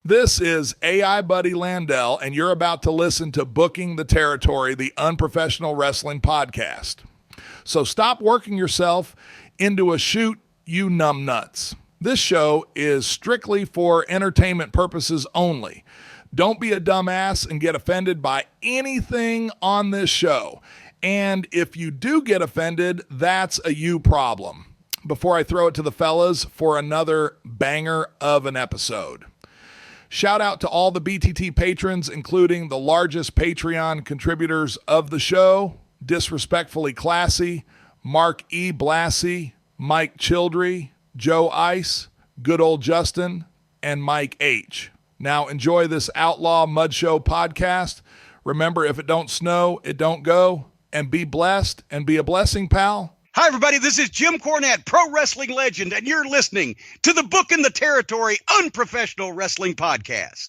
This is AI Buddy Landell, and you're about to listen to Booking the Territory, the unprofessional wrestling podcast. So stop working yourself into a shoot, you numbnuts. This show is strictly for entertainment purposes only. Don't be a dumbass and get offended by anything on this show. And if you do get offended, that's a you problem. Before I throw it to the fellas for another banger of an episode. Shout out to all the BTT patrons, including the largest Patreon contributors of the show, Disrespectfully Classy, Mark E. Blassie, Mike Childry, Joe Ice, Good Old Justin, and Mike H. Now enjoy this Outlaw Mud Show podcast. Remember, if it don't snow, it don't go. And be blessed and be a blessing, pal. Hi, everybody. This is Jim Cornette, pro wrestling legend, and you're listening to the Booking the Territory Unprofessional Wrestling Podcast.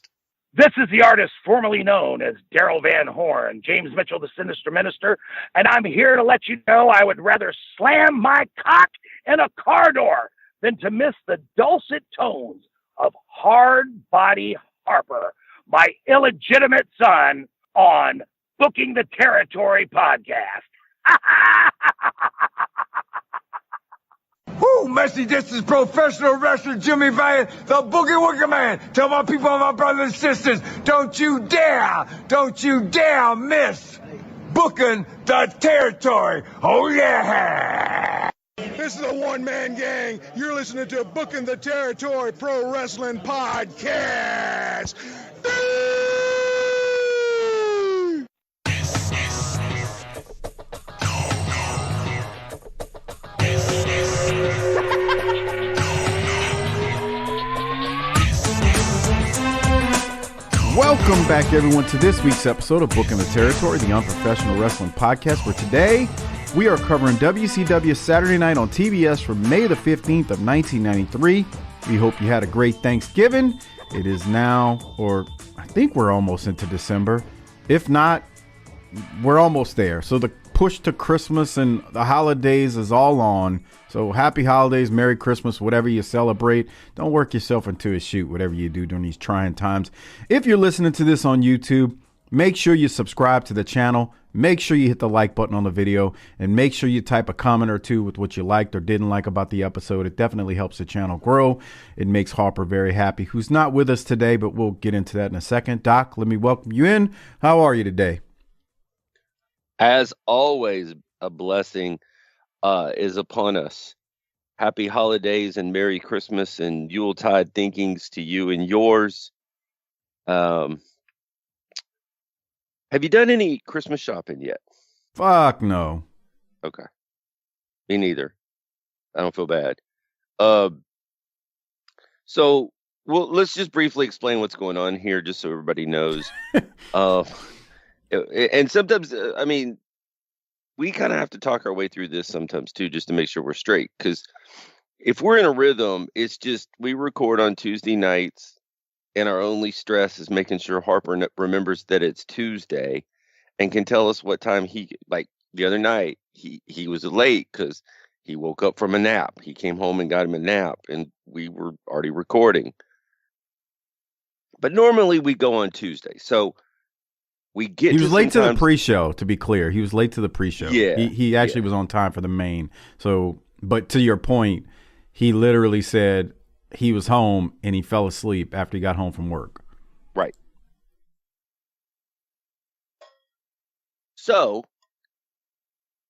This is the artist formerly known as Daryl Van Horn, James Mitchell, the Sinister Minister, and I'm here to let you know I would rather slam my cock in a car door than to miss the dulcet tones of Hard Body Harper, my illegitimate son, on Booking the Territory podcast. Woo, Messi, this is professional wrestler Jimmy Valiant, the Boogie Woogie Man. Tell my people, my brothers and sisters, don't you dare miss Booking the Territory. Oh, yeah. This is a one-man gang. You're listening to Booking the Territory Pro Wrestling Podcast. Welcome back, everyone, to this week's episode of Booking the Territory, the unprofessional wrestling podcast, where today we are covering WCW Saturday Night on TBS from May the 15th of 1993. We hope you had a great Thanksgiving. It is now, or I think we're almost into December. If not, we're almost there. So the push to Christmas and the holidays is all on. So happy holidays, Merry Christmas, whatever you celebrate. Don't work yourself into a shoot, whatever you do during these trying times. If you're listening to this on YouTube, make sure you subscribe to the channel. Make sure you hit the like button on the video, and make sure you type a comment or two with what you liked or didn't like about the episode. It definitely helps the channel grow. It makes Harper very happy, who's not with us today, but we'll get into that in a second. Doc, let me welcome you in. How are you today? As always, a blessing is upon us. Happy holidays and Merry Christmas and Yuletide thinkings to you and yours. Have you done any Christmas shopping yet? Fuck no. Okay. Me neither. I don't feel bad. So, well, let's just briefly explain what's going on here, just so everybody knows. And sometimes, I mean, we kind of have to talk our way through this sometimes too, just to make sure we're straight. Because if we're in a rhythm, it's just we record on Tuesday nights, and our only stress is making sure Harper remembers that it's Tuesday, and can tell us what time like the other night he was late because he woke up from a nap. He came home and got him a nap, and we were already recording. But normally we go on Tuesday, so. He was late to the pre-show, to be clear. He was late to the pre-show. Yeah. He actually was on time for the main. So, but to your point, he literally said he was home and he fell asleep after he got home from work. Right. So,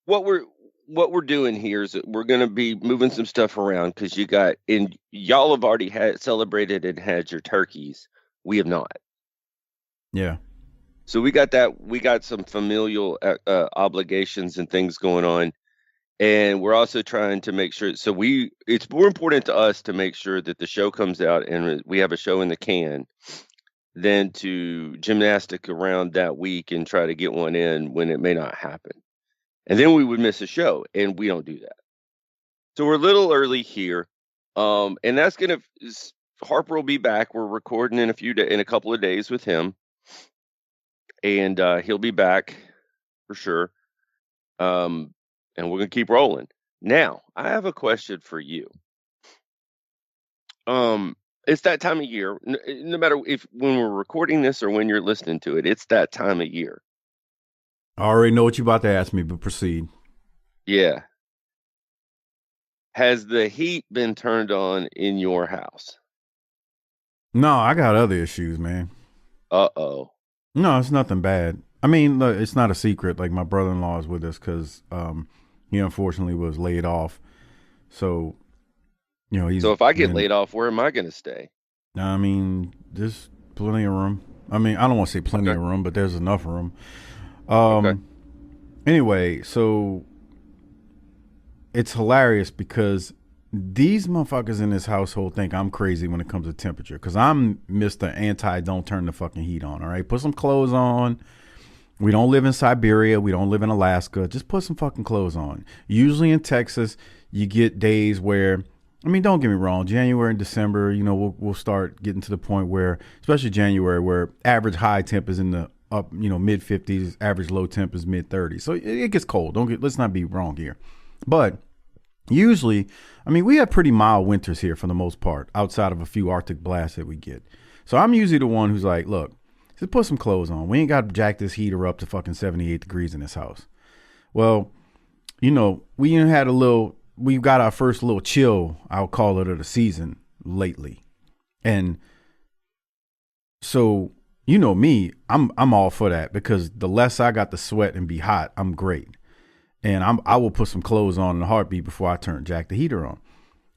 what we're doing here is that we're going to be moving some stuff around because y'all have already celebrated and had your turkeys. We have not. Yeah. So we got that. We got some familial obligations and things going on, and we're also trying to make sure. So it's more important to us to make sure that the show comes out and we have a show in the can, than to gymnastic around that week and try to get one in when it may not happen, and then we would miss a show, and we don't do that. So we're a little early here, and that's Harper will be back. We're recording in a couple of days with him. And he'll be back for sure. And we're going to keep rolling. Now, I have a question for you. And It's that time of year. No matter when we're recording this or when you're listening to it, it's that time of year. I already know what you're about to ask me, but proceed. Yeah. Has the heat been turned on in your house? No, I got other issues, man. Uh-oh. No, it's nothing bad. I mean, look, it's not a secret. Like, my brother-in-law is with us because he unfortunately was laid off. So, he's. So if I get laid off, where am I going to stay? I mean, there's plenty of room. I mean, I don't want to say plenty of room, but there's enough room. Okay. Anyway, so it's hilarious because these motherfuckers in this household think I'm crazy when it comes to temperature because I'm Mr. Don't turn the fucking heat on, all right? Put some clothes on. We don't live in Siberia. We don't live in Alaska. Just put some fucking clothes on. Usually in Texas, you get days where, I mean, don't get me wrong, January and December, we'll start getting to the point where, especially January, where average high temp is in the up, mid 50s, average low temp is mid 30s. So it gets cold. Let's not be wrong here. But usually, I mean, we have pretty mild winters here for the most part, outside of a few Arctic blasts that we get. So I'm usually the one who's like, look, just put some clothes on. We ain't got to jack this heater up to fucking 78 degrees in this house. Well, we've got our first little chill, I'll call it, of the season lately. And so, me, I'm all for that because the less I got to sweat and be hot, I'm great. And I will put some clothes on in a heartbeat before I jack the heater on.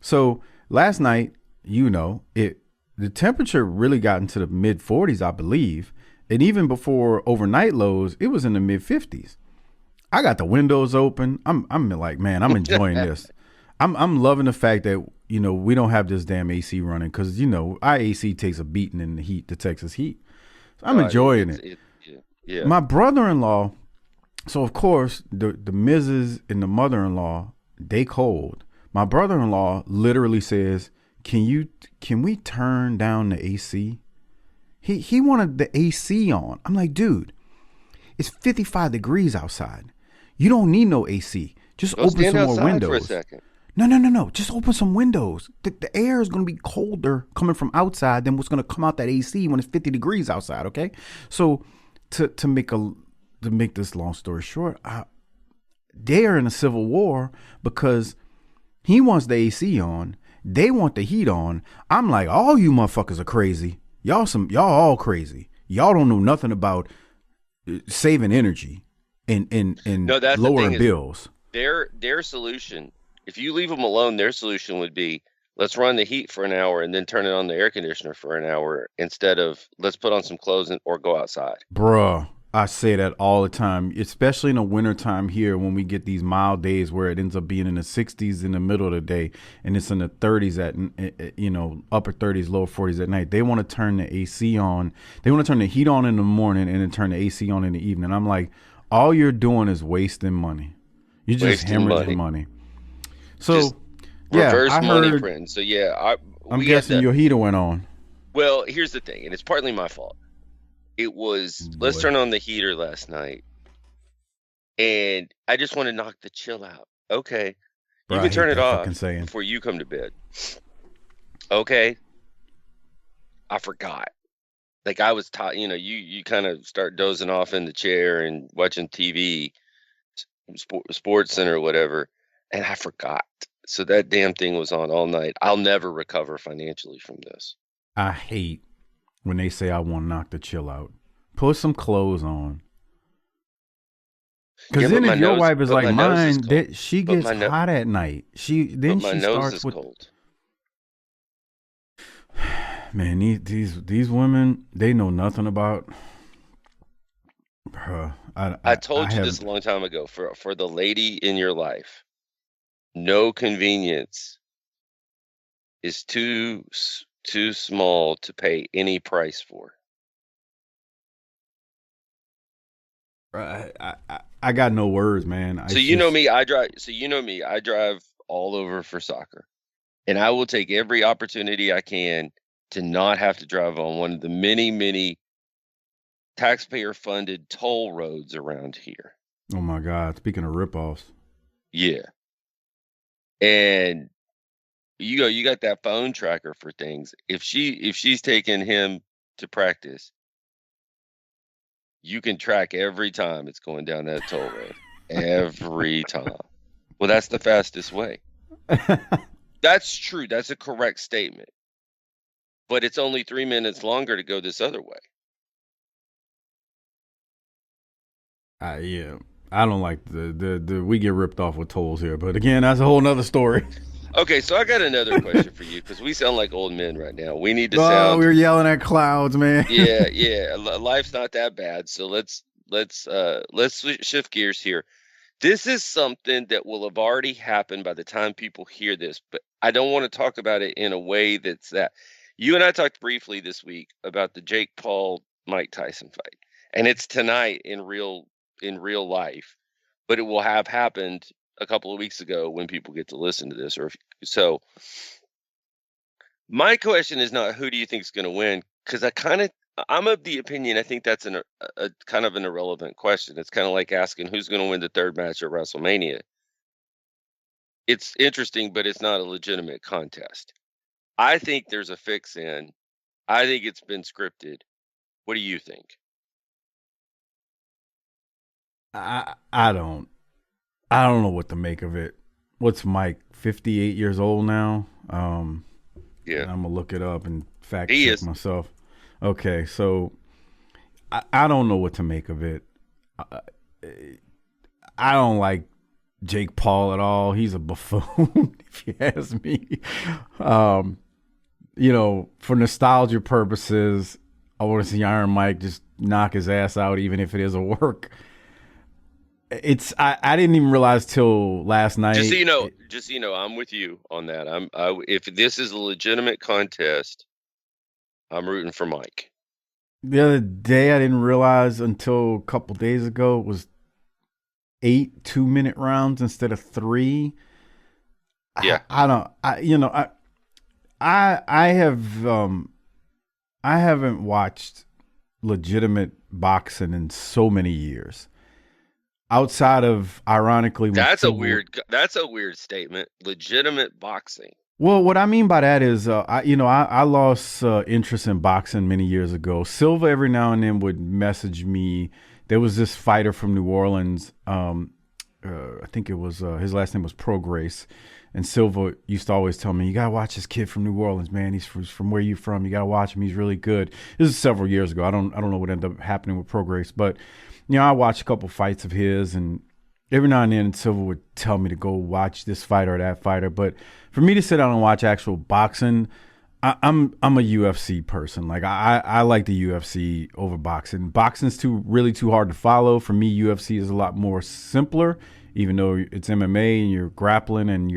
So last night, the temperature really got into the mid 40s, I believe. And even before overnight lows, it was in the mid 50s. I got the windows open. I'm like, man, I'm enjoying this. I'm loving the fact that, we don't have this damn AC running because, our AC takes a beating in the Texas heat. So I'm enjoying it. Yeah. My brother-in-law, so of course, the Mrs. and the mother-in-law, they cold. My brother-in-law literally says, can we turn down the AC? He wanted the AC on. I'm like, dude, it's 55 degrees outside. You don't need no AC. Just open some more windows. For a second. No. Just open some windows. The air is going to be colder coming from outside than what's going to come out that AC when it's 50 degrees outside. Okay, so to make this long story short, they are in a civil war because he wants the AC on. They want the heat on. I'm like, all you motherfuckers are crazy. Y'all all crazy. Y'all don't know nothing about saving energy and lowering bills. Their solution, if you leave them alone, their solution would be, let's run the heat for an hour and then turn it on the air conditioner for an hour instead of let's put on some clothes or go outside. Bruh, I say that all the time, especially in the wintertime here when we get these mild days where it ends up being in the 60s in the middle of the day and it's in the 30s upper 30s, lower 40s at night. They want to turn the AC on. They want to turn the heat on in the morning and then turn the AC on in the evening. I'm like, all you're doing is wasting money. You're just hemorrhaging money. So, just reverse money print. So, I'm guessing your heater went on. Well, here's the thing, and it's partly my fault. It was, let's turn on the heater last night, and I just want to knock the chill out. Okay. You can turn it off before you come to bed. Okay. I forgot. Like I was taught, you kind of start dozing off in the chair and watching TV, Sports Center or whatever, and I forgot. So that damn thing was on all night. I'll never recover financially from this. I hate when they say I want to knock the chill out. Put some clothes on. Because then if your wife is like mine, she gets hot at night. She starts with cold. Man, these women, they know nothing about. I told you this a long time ago. For the lady in your life, no convenience is too small to pay any price for. I got no words, man. You know me, I drive all over for soccer, and I will take every opportunity I can to not have to drive on one of the many, many taxpayer-funded toll roads around here. Oh my God! Speaking of ripoffs, yeah, and you got that phone tracker for things. If she's taking him to practice, you can track every time it's going down that toll road. Every time. Well, that's the fastest way. That's true. That's a correct statement. But it's only 3 minutes longer to go this other way. Yeah. I don't like the we get ripped off with tolls here, but again, that's a whole nother story. Okay, so I got another question for you because we sound like old men right now. We need to sound. We're yelling at clouds, man. Yeah. Life's not that bad, so let's shift gears here. This is something that will have already happened by the time people hear this, but I don't want to talk about it in a way that's that. You and I talked briefly this week about the Jake Paul Mike Tyson fight, and it's tonight in real life, but it will have happened a couple of weeks ago when people get to listen to this. So my question is not who do you think is going to win, because I'm of the opinion I think that's a kind of an irrelevant question. It's kind of like asking who's going to win the third match at WrestleMania. It's interesting, but it's not a legitimate contest. I think there's a fix in. I think it's been scripted. What do you think? I don't know what to make of it. What's Mike, 58 years old now? Yeah. I'm gonna look it up and fact He check is. myself. Okay, so I don't know what to make of it. I don't like Jake Paul at all. He's a buffoon, if you ask me. For nostalgia purposes, I want to see Iron Mike just knock his ass out, even if it is a work. I didn't even realize till last night. Just so you know, I'm with you on that. If this is a legitimate contest, I'm rooting for Mike. The other day, I didn't realize until a couple days ago it was 8 2-minute rounds instead of 3. Yeah. I haven't watched legitimate boxing in so many years. Outside of, ironically, That's a weird statement. Legitimate boxing. Well, what I mean by that is, I lost interest in boxing many years ago. Silva every now and then would message me. There was this fighter from New Orleans. I think it was his last name was Prograis, and Silva used to always tell me, "You gotta watch this kid from New Orleans, man. He's from where you from. You gotta watch him. He's really good." This is several years ago. I don't know what ended up happening with Prograis, but I watched a couple fights of his, and every now and then Silva would tell me to go watch this fighter or that fighter. But for me to sit down and watch actual boxing, I'm a UFC person. Like I like the UFC over boxing. Boxing's really too hard to follow. For me, UFC is a lot more simpler, even though it's MMA and you're grappling and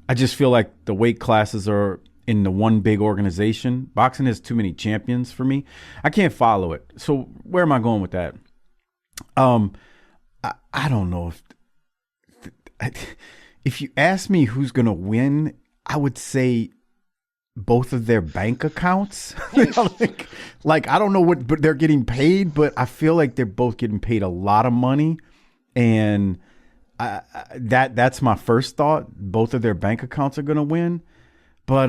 I just feel like the weight classes are in the one big organization. Boxing has too many champions for me. I can't follow it. So where am I going with that? I don't know if you ask me who's going to win, I would say both of their bank accounts. like I don't know what but they're getting paid, but I feel like they're both getting paid a lot of money, and that's my first thought. Both of their bank accounts are going to win, but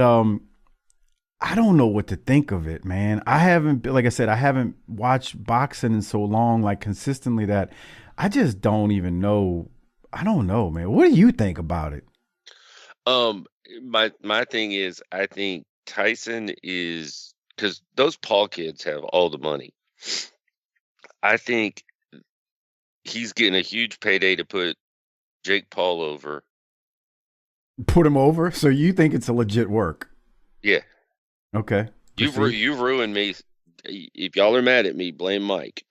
I don't know what to think of it, man. I haven't watched boxing in so long, like consistently, that I just don't even know. I don't know, man. What do you think about it? My thing is, I think Tyson is, because those Paul kids have all the money. I think he's getting a huge payday to put Jake Paul over. Put him over? So you think it's a legit work? Yeah. Okay. You've ruined me. If y'all are mad at me, blame Mike.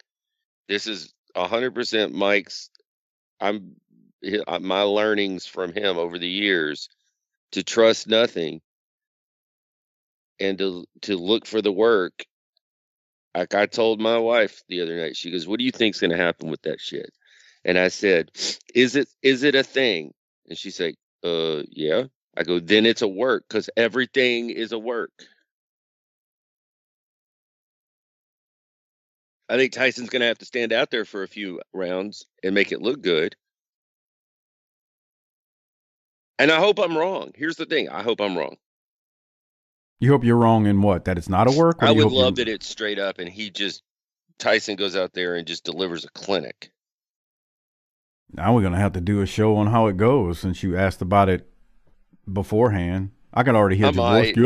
This is 100% Mike's. My learnings from him over the years to trust nothing and to look for the work. Like I told my wife the other night, she goes, "What do you think's going to happen with that shit?" And I said, "Is it a thing?" And she said, "Yeah." I go, "Then it's a work, because everything is a work." I think Tyson's going to have to stand out there for a few rounds and make it look good. And I hope I'm wrong. Here's the thing. I hope I'm wrong. You hope you're wrong in what? That it's not a work? I would love that it's straight up and Tyson goes out there and just delivers a clinic. Now we're going to have to do a show on how it goes since you asked about it beforehand. I can already hear Jaworski.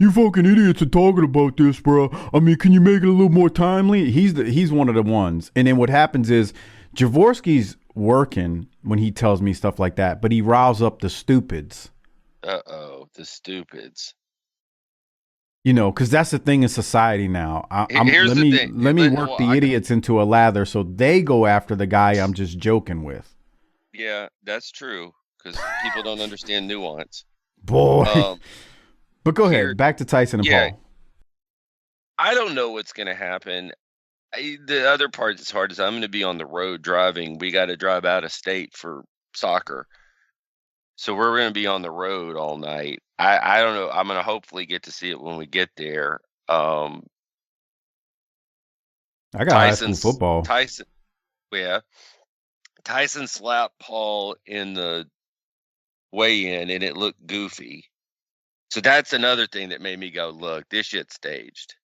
You fucking idiots are talking about this, bro. I mean, can you make it a little more timely? He's one of the ones. And then what happens is Jaworski's working when he tells me stuff like that, but he riles up the stupids. The stupids. You know, because that's the thing in society now. Let me work the idiots into a lather so they go after the guy I'm just joking with. Yeah, that's true, because people don't understand nuance. Boy. But go ahead. Back to Tyson and Paul. I don't know what's going to happen. The other part that's hard is I'm going to be on the road driving. We got to drive out of state for soccer. So we're going to be on the road all night. I don't know. I'm going to hopefully get to see it when we get there. I got high school football. Tyson slapped Paul in the weigh-in, and it looked goofy. So that's another thing that made me go, look, this shit's staged.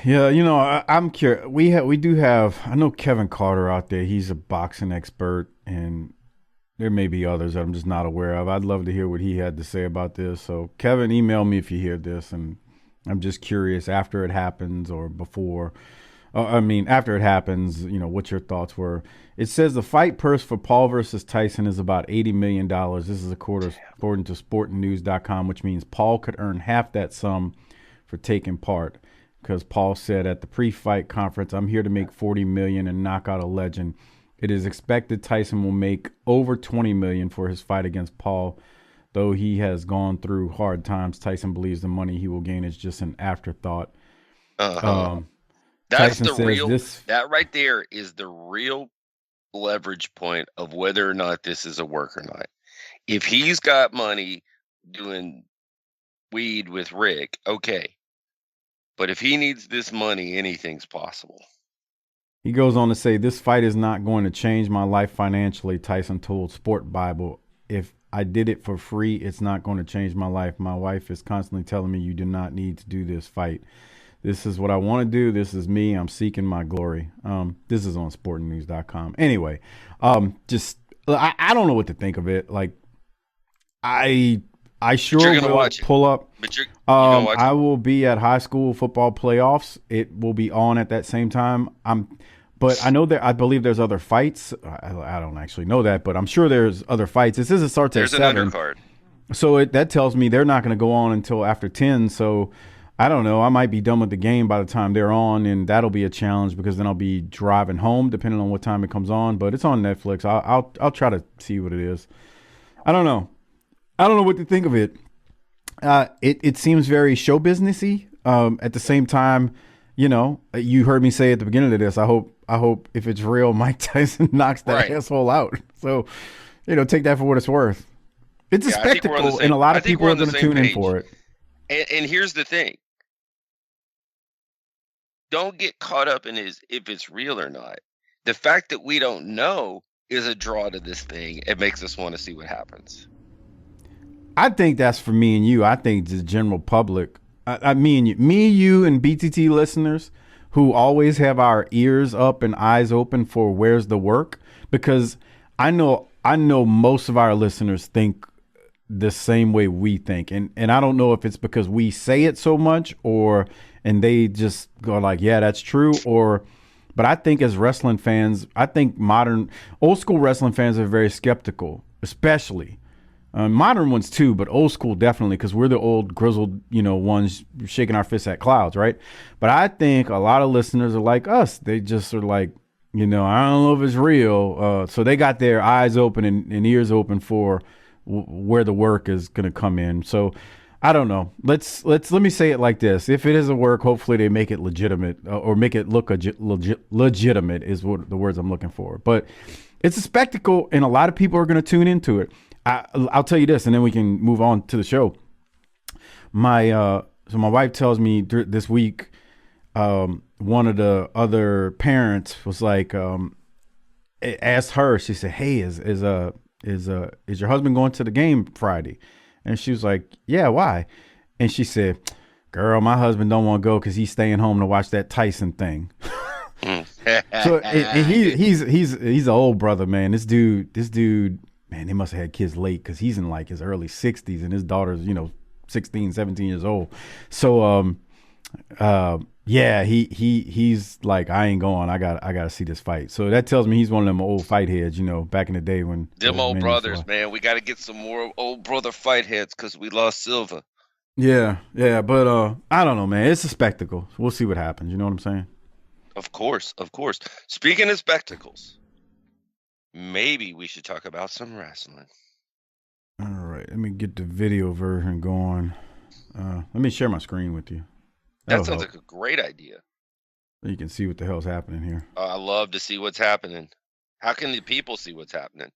Yeah, you know, I'm curious. We do have. I know Kevin Carter out there. He's a boxing expert, and there may be others that I'm just not aware of. I'd love to hear what he had to say about this. So, Kevin, email me if you hear this, and I'm just curious after it happens or before. After it happens, you know, what your thoughts were. It says the fight purse for Paul versus Tyson is about $80 million. This is according to sportingnews.com, which means Paul could earn half that sum for taking part. Because Paul said at the pre-fight conference, I'm here to make $40 million and knock out a legend. It is expected Tyson will make over $20 million for his fight against Paul. Though he has gone through hard times, Tyson believes the money he will gain is just an afterthought. That's the real. That right there is the real leverage point of whether or not this is a work or not. If he's got money doing weed with Rick, okay. But if he needs this money, anything's possible. He goes on to say, this fight is not going to change my life financially, Tyson told Sport Bible. If I did it for free, it's not going to change my life. My wife is constantly telling me you do not need to do this fight. This is what I want to do. This is me. I'm seeking my glory. This is on sportingnews.com. Anyway, I don't know what to think of it. Like, I sure will pull up. But you're gonna watch I will be at high school football playoffs. It will be on at that same time. But I know I believe there's other fights. I don't actually know that, but I'm sure there's other fights. It says it starts at 7. There's an undercard. So that tells me they're not going to go on until after 10. So I don't know. I might be done with the game by the time they're on, and that'll be a challenge because then I'll be driving home depending on what time it comes on. But it's on Netflix. I'll try to see what it is. I don't know. I don't know what to think of it. It seems very show businessy. At the same time, you know, you heard me say at the beginning of this, I hope if it's real, Mike Tyson knocks that asshole out. So, you know, take that for what it's worth. It's a spectacle, and a lot of people are going to tune in for it. And here's the thing. Don't get caught up in if it's real or not. The fact that we don't know is a draw to this thing. It makes us want to see what happens. I think that's for me and you. I think the general public, me and you and BTT listeners who always have our ears up and eyes open for where's the work, because I know most of our listeners think the same way we think. And I don't know if it's because we say it so much and they just go like, yeah, that's true. But I think as wrestling fans, I think old school wrestling fans are very skeptical, especially. Modern ones too, but old school definitely, because we're the old grizzled, ones shaking our fists at clouds, right? But I think a lot of listeners are like us. They just are like, I don't know if it's real. So they got their eyes open and ears open for where the work is going to come in. So I don't know. Let me say it like this: if it is a work, hopefully they make it legitimate or make it look legitimate is what the words I'm looking for. But it's a spectacle, and a lot of people are going to tune into it. I'll tell you this, and then we can move on to the show. My wife tells me this week, one of the other parents was like, asked her. She said, "Hey, is your husband going to the game Friday?" And she was like, "Yeah, why?" And she said, "Girl, my husband don't want to go because he's staying home to watch that Tyson thing." So and he's an old brother, man. This dude, man, they must have had kids late because he's in like his early 60s and his daughter's 16, 17 years old. So yeah, he's like, I ain't going. I gotta see this fight. So that tells me he's one of them old fight heads, back in the day when them old brothers, man. We got to get some more old brother fight heads because we lost Silva. Yeah, but I don't know, man. It's a spectacle. We'll see what happens. You know what I'm saying? Of course. Speaking of spectacles, maybe we should talk about some wrestling. All right, let me get the video version going. Let me share my screen with you. That sounds like a great idea. You can see what the hell's happening here. I love to see what's happening. How can the people see what's happening?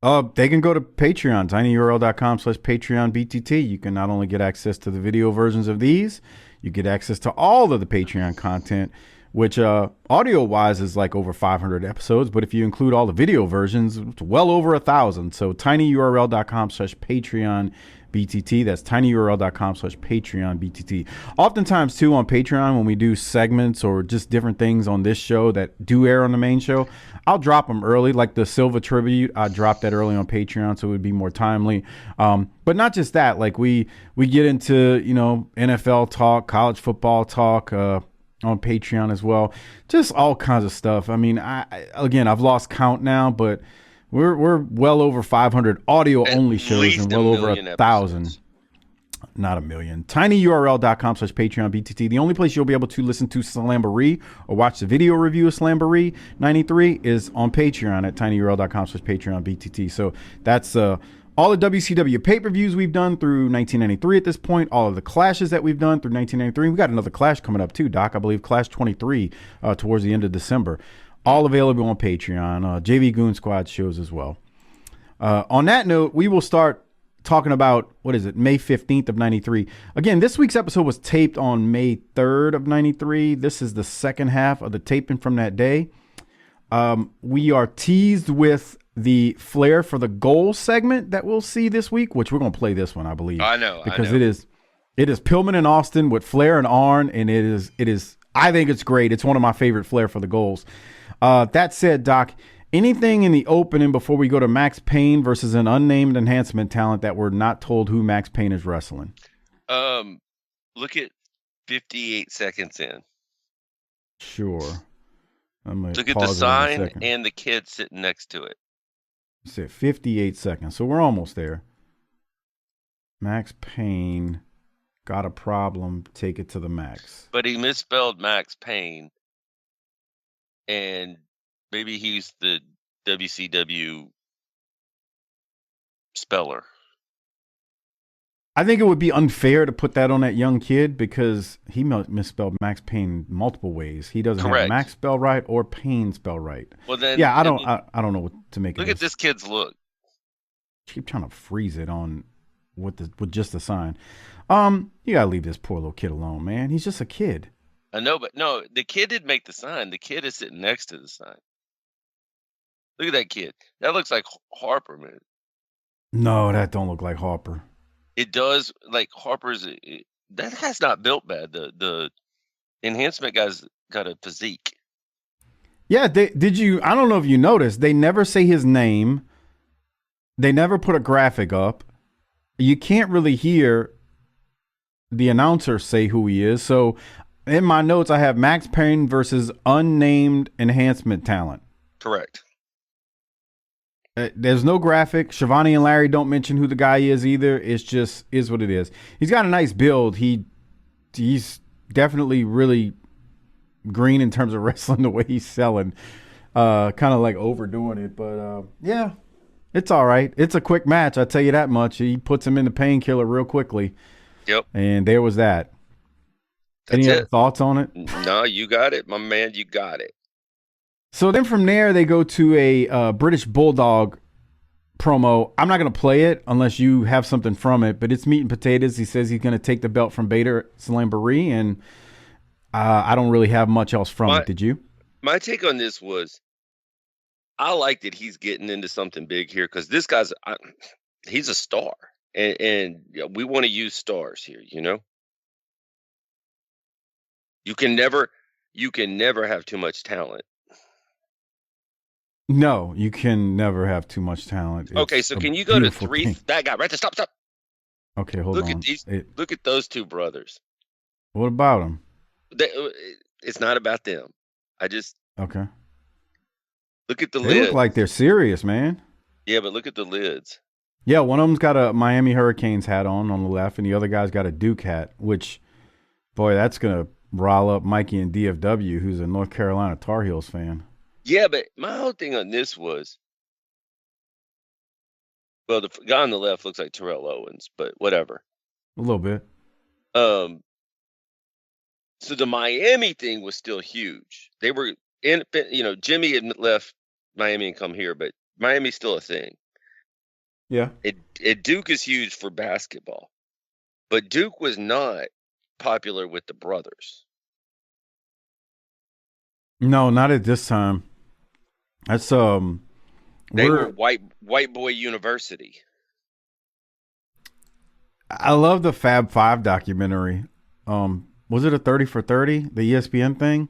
They can go to Patreon, tinyurl.com/PatreonBTT. You can not only get access to the video versions of these, you get access to all of the Patreon content, which audio-wise is like over 500 episodes. But if you include all the video versions, it's well over 1,000. So tinyurl.com/PatreonBTT. That's tinyurl.com/PatreonBTT. Oftentimes, too, on Patreon, when we do segments or just different things on this show that do air on the main show, I'll drop them early, like the Silva tribute. I dropped that early on Patreon, so it would be more timely. But not just that, like we get into NFL talk, college football talk on Patreon as well, just all kinds of stuff. I mean, I've lost count now, but we're well over 500 audio only shows and well over 1,000. Not a million. tinyurl.com/PatreonBTT. The only place you'll be able to listen to Slamboree or watch the video review of Slamboree 93 is on Patreon at tinyurl.com/PatreonBTT. So that's all the WCW pay-per-views we've done through 1993 at this point, all of the clashes that we've done through 1993. We got another clash coming up too, Doc. I believe Clash 23 towards the end of December. All available on Patreon. JV Goon Squad shows as well. On that note, we will start talking about, May 15th of 93. Again, this week's episode was taped on May 3rd of 93. This is the second half of the taping from that day. We are teased with the Flair for the Goal segment that we'll see this week, which we're going to play this one, I believe. I know. It is Pillman and Austin with Flair and Arn, and it is I think it's great. It's one of my favorite Flair for the Goals. That said, Doc, anything in the opening before we go to Max Payne versus an unnamed enhancement talent that we're not told who Max Payne is wrestling? Look at 58 seconds in. Sure. Look at the sign and the kid sitting next to it. You said 58 seconds, so we're almost there. Max Payne got a problem, take it to the max. But he misspelled Max Payne, and maybe he's the WCW speller. I think it would be unfair to put that on that young kid because he misspelled Max Payne multiple ways. He doesn't have Max spell right or Payne spell right. Well, then, yeah, I don't know what to make of this. Look at this kid's look. Keep trying to freeze it on with just the sign. You gotta leave this poor little kid alone, man. He's just a kid. I know, but no, the kid didn't make the sign. The kid is sitting next to the sign. Look at that kid. That looks like Harper, man. No, that don't look like Harper. It does. Like Harper's. That guy's not built bad. The enhancement guy's got a physique. Yeah, did you? I don't know if you noticed. They never say his name. They never put a graphic up. You can't really hear the announcer say who he is. So in my notes, I have Max Payne versus unnamed enhancement talent. Correct. There's no graphic. Shivani and Larry don't mention who the guy is either. It's just is what it is. He's got a nice build. He's definitely really green in terms of wrestling, the way he's selling. Kind of like overdoing it. But yeah, it's all right. It's a quick match, I'll tell you that much. He puts him in the painkiller real quickly. Yep. And there was that. Any other thoughts on it? No, you got it, my man. You got it. So then from there, they go to a British Bulldog promo. I'm not going to play it unless you have something from it, but it's meat and potatoes. He says he's going to take the belt from Bader Slamboree, and I don't really have much else from it. Did you? My take on this was I like that he's getting into something big here because this guy's he's a star, and we want to use stars here. You can never have too much talent. No, you can never have too much talent. Okay, It's so a can you go to beautiful three? thing. That guy right there. Stop. Okay, hold Look on. at these. Look at those two brothers. What about them? It's not about them. Okay. Look at the They lids. look like they're serious, man. Yeah, but look at the lids. Yeah, one of them's got a Miami Hurricanes hat on the left, and the other guy's got a Duke hat, which, boy, that's going to rile up Mikey in DFW, who's a North Carolina Tar Heels fan. Yeah, but my whole thing on this was, well, the guy on the left looks like Terrell Owens, but whatever. A little bit. So the Miami thing was still huge. They were in, Jimmy had left Miami and come here, but Miami's still a thing. Yeah. Duke is huge for basketball, but Duke was not popular with the brothers. No, not at this time. That's They were white boy university. I love the Fab Five documentary. Was it a 30 for 30, the ESPN thing?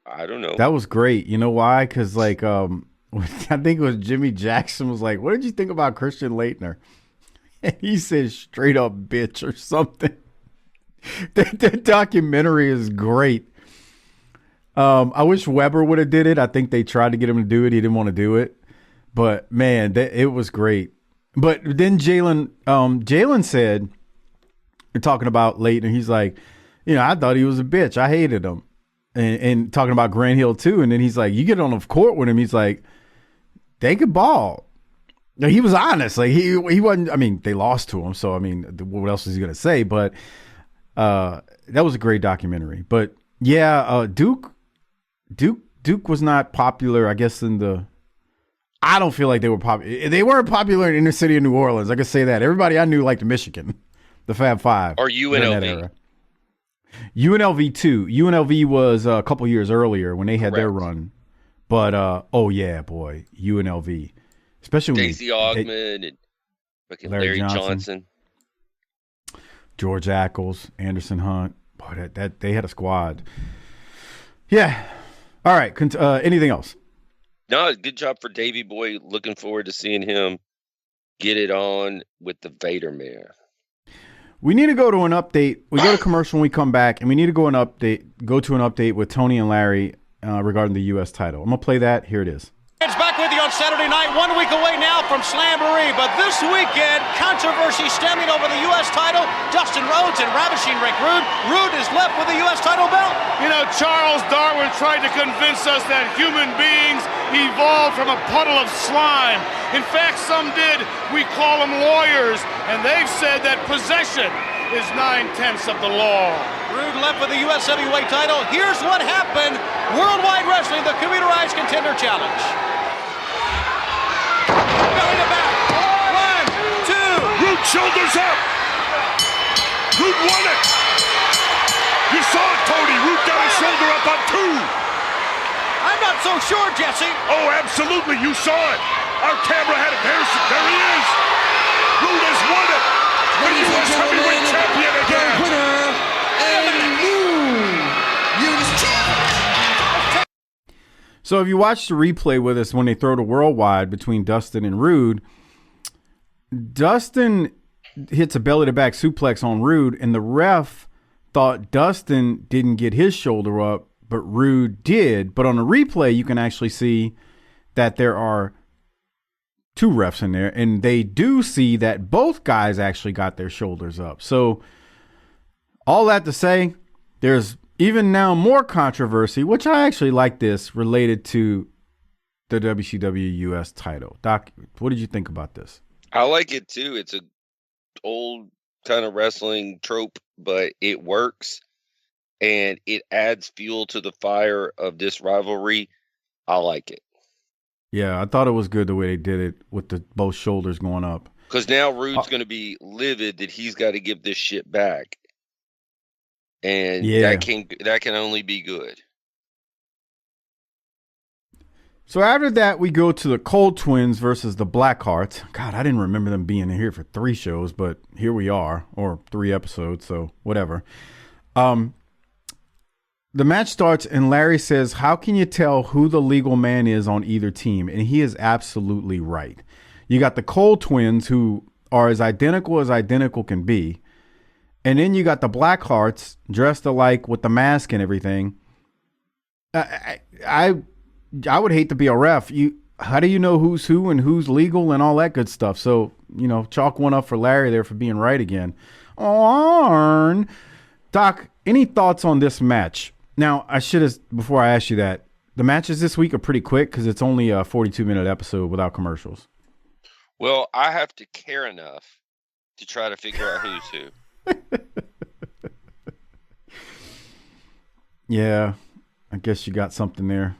I don't know. That was great. You know why? Because I think it was Jimmy Jackson was like, "What did you think about Christian Laettner?" And he said, "Straight up bitch" or something. That documentary is great. I wish Weber would have did it. I think they tried to get him to do it. He didn't want to do it. But man, it was great. But then Jalen said, you're talking about Laettner, he's like, I thought he was a bitch. I hated him. And talking about Grant Hill too. And then he's like, you get on the court with him, he's like, they could ball. Now, he was honest. Like he wasn't, they lost to him. So, what else is he going to say? But that was a great documentary. But yeah, Duke was not popular, I guess, I don't feel like they were popular. They weren't popular in the inner city of New Orleans. I can say that. Everybody I knew liked Michigan, the Fab Five. Or UNLV. UNLV too. UNLV was a couple years earlier when they had their Correct. run. But, oh yeah, boy, UNLV. Especially when Stacey Augmon and fucking Larry Larry Johnson. Johnson. George Ackles, Anderson Hunt. Boy, that they had a squad. Yeah. All right. Anything else? No, good job for Davey Boy. Looking forward to seeing him get it on with the Vader mare. We need to go to an update. We go to commercial when we come back, and we need to go to an update with Tony and Larry regarding the U.S. title. I'm going to play that. Here it is. It's back with you on Saturday night, 1 week away now from Slamboree. But this weekend, controversy stemming over the U.S. title. Dustin Rhodes and ravishing Rick Rude. Rude is left with the U.S. title belt. Charles Darwin tried to convince us that human beings evolved from a puddle of slime. In fact, some did. We call them lawyers, and they've said that possession is 9/10 of the law. Rude left with the U.S. heavyweight title. Here's what happened. Worldwide Wrestling, the computerized contender challenge. Belly to back. 1, 2. Root shoulders up. Root won it. You saw it, Tony. Root got his shoulder up on 2. I'm not so sure, Jesse. Oh, absolutely. You saw it. Our camera had it. There he is. Root has won it. The U.S. heavyweight champion again. So if you watch the replay with us when they throw the worldwide between Dustin and Rude, Dustin hits a belly-to-back suplex on Rude, and the ref thought Dustin didn't get his shoulder up, but Rude did. But on the replay, you can actually see that there are 2 refs in there, and they do see that both guys actually got their shoulders up. So all that to say, there's even now more controversy, which I actually like this, related to the WCW US title. Doc, what did you think about this? I like it too. It's a old kind of wrestling trope, but it works and it adds fuel to the fire of this rivalry. I like it. Yeah, I thought it was good the way they did it with the both shoulders going up. Because now Rude's going to be livid that he's got to give this shit back. And yeah, that can only be good. So after that, we go to the Cold Twins versus the Blackhearts. God, I didn't remember them being in here for 3 shows, but here we are, or 3 episodes, so whatever. The match starts, and Larry says, how can you tell who the legal man is on either team? And he is absolutely right. You got the Cold Twins, who are as identical can be. And then you got the Blackhearts, dressed alike with the mask and everything. I would hate to be a ref. How do you know who's who and who's legal and all that good stuff? So, chalk one up for Larry there for being right again. Arn. Doc, any thoughts on this match? Now, before I ask you that, the matches this week are pretty quick because it's only a 42-minute episode without commercials. Well, I have to care enough to try to figure out who's who. Yeah, I guess you got something there.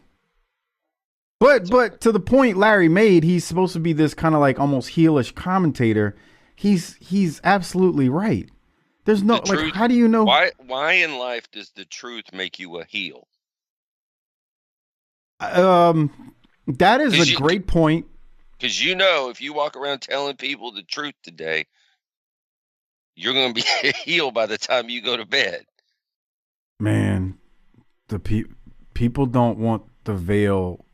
But to the point Larry made, he's supposed to be this kind of like almost heelish commentator. He's absolutely right. There's no truth, how do you know why in life does the truth make you a heel? That is a great point. Because if you walk around telling people the truth today, you're going to be a heel by the time you go to bed. Man, the people don't want the veil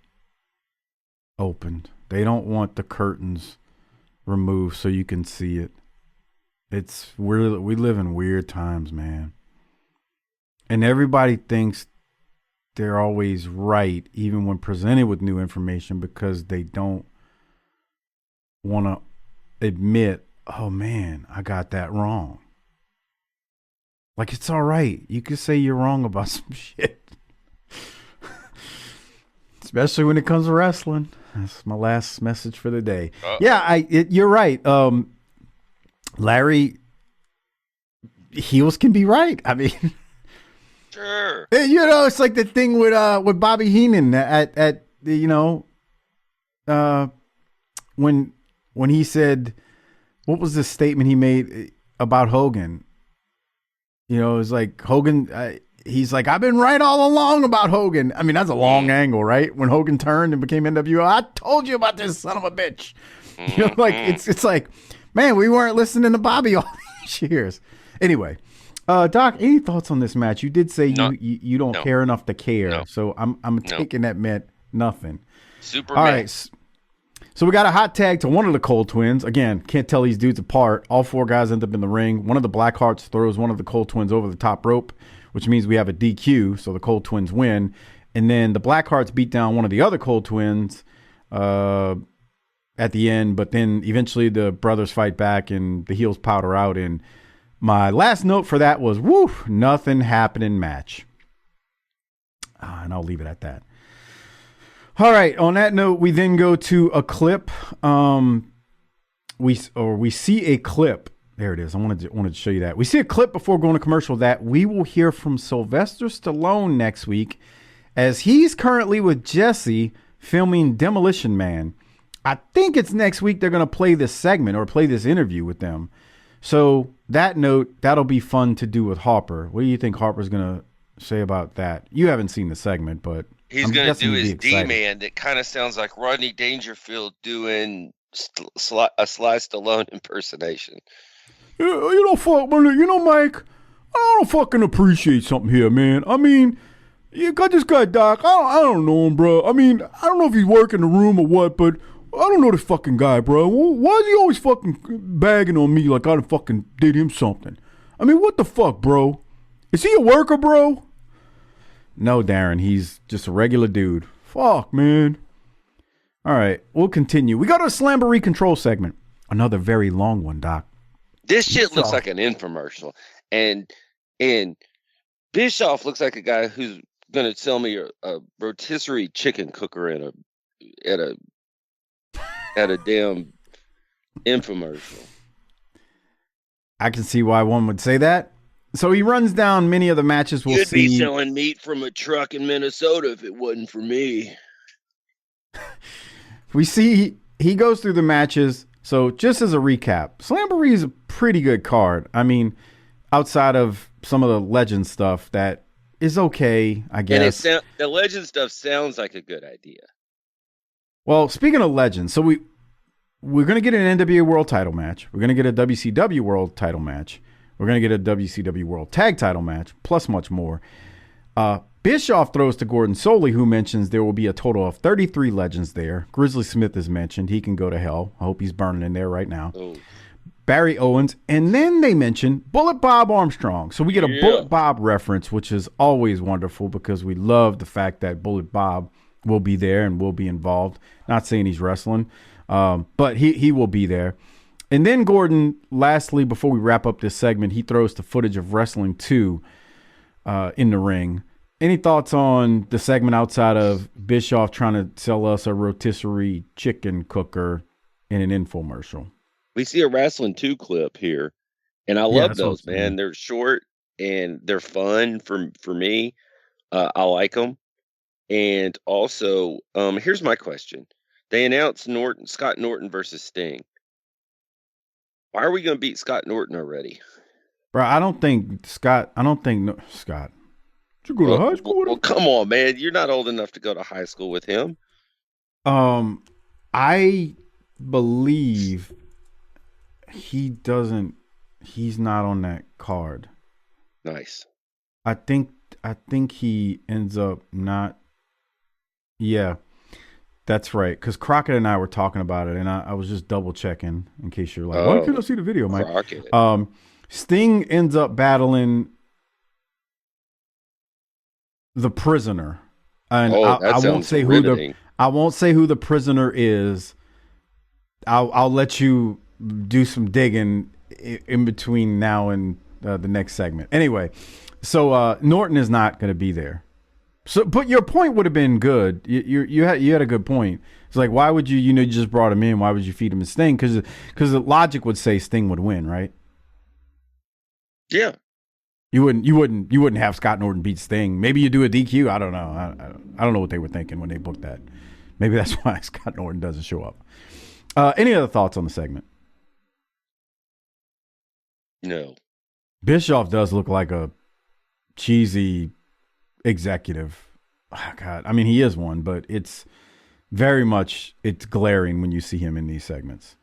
opened. They don't want the curtains removed so you can see it. We live in weird times, man. And everybody thinks they're always right, even when presented with new information, because they don't want to admit, oh man, I got that wrong. Like, it's all right. You could say you're wrong about some shit. Especially when it comes to wrestling. That's my last message for the day. Yeah, you're right. Larry, heels can be right. I mean, sure. It's like the thing with Bobby Heenan at when he said, what was the statement he made about Hogan? It was like Hogan. He's like, I've been right all along about Hogan. I mean, that's a long angle, right? When Hogan turned and became NWO, I told you about this son of a bitch. It's like, man, we weren't listening to Bobby all these years. Anyway, Doc, any thoughts on this match? You did say you don't care enough to care, so I'm taking that meant nothing. Superman. All right. So we got a hot tag to one of the Cold Twins. Again, can't tell these dudes apart. All 4 guys end up in the ring. One of the Blackhearts throws one of the Cold Twins over the top rope, which means we have a DQ, so the Cold Twins win. And then the Blackhearts beat down one of the other Cold Twins at the end, but then eventually the brothers fight back and the heels powder out. And my last note for that was, nothing happening match. And I'll leave it at that. All right. On that note, we then go to a clip. We see a clip. There it is. I wanted to show you that. We see a clip before going to commercial that we will hear from Sylvester Stallone next week, as he's currently with Jesse filming Demolition Man. I think it's next week they're going to play this segment or play this interview with them. So that note, that'll be fun to do with Harper. What do you think Harper's going to say about that? You haven't seen the segment, but he's going to do his D-Man that kind of sounds like Rodney Dangerfield doing a Sly Stallone impersonation. Mike, I don't fucking appreciate something here, man. I mean, you got this guy, Doc. I don't know him, bro. I mean, I don't know if he's working the room or what, but I don't know this fucking guy, bro. Why is he always fucking bagging on me like I fucking did him something? I mean, what the fuck, bro? Is he a worker, bro? No, Darren, he's just a regular dude. Fuck, man. All right, we'll continue. We got a Slamboree control segment. Another very long one, Doc. This shit looks like an infomercial, and Bischoff looks like a guy who's gonna sell me a rotisserie chicken cooker at a damn infomercial. I can see why one would say that. So he runs down many of the matches we'll see. You'd be selling meat from a truck in Minnesota if it wasn't for me. We see he goes through the matches. So just as a recap, Slamboree is a pretty good card. I mean, outside of some of the legend stuff that is okay, I guess. And the legend stuff sounds like a good idea. Well, speaking of legends, so we're going to get an NWA World title match. We're going to get a WCW World title match. We're going to get a WCW World Tag title match, plus much more. Bischoff throws to Gordon Soley, who mentions there will be a total of 33 legends there. Grizzly Smith is mentioned. He can go to hell. I hope he's burning in there right now. Oh. Barry Owens. And then they mention Bullet Bob Armstrong. So we get a Bullet Bob reference, which is always wonderful because we love the fact that Bullet Bob will be there and will be involved. Not saying he's wrestling, but he will be there. And then Gordon, lastly, before we wrap up this segment, he throws the footage of Wrestling 2 in the ring. Any thoughts on the segment outside of Bischoff trying to sell us a rotisserie chicken cooker in an infomercial? We see a Wrestling 2 clip here, and I love those, man. They're short and they're fun for me. I like them. And also, here's my question. They announced Scott Norton versus Sting. Why are we going to beat Scott Norton already? Bro, I don't think Scott. Did you go to high school with him? Well, come on, man. You're not old enough to go to high school with him. I believe he's not on that card. Nice. I think he ends up not. Yeah, that's right. Because Crockett and I were talking about it, and I was just double checking in case you're like, why can't I see the video, Mike? Crockett. Sting ends up battling the Prisoner, and I won't say riveting. I won't say who the Prisoner is. I'll let you do some digging in between now and the next segment. Anyway, so Norton is not going to be there. So, but your point would have been good. You had a good point. It's like, why would you just brought him in? Why would you feed him a Sting? Because the logic would say Sting would win, right? Yeah. You wouldn't have Scott Norton beat Sting. Maybe you do a DQ. I don't know. I don't know what they were thinking when they booked that. Maybe that's why Scott Norton doesn't show up. Any other thoughts on the segment? No. Bischoff does look like a cheesy executive. Oh, God, I mean, he is one, but it's glaring when you see him in these segments.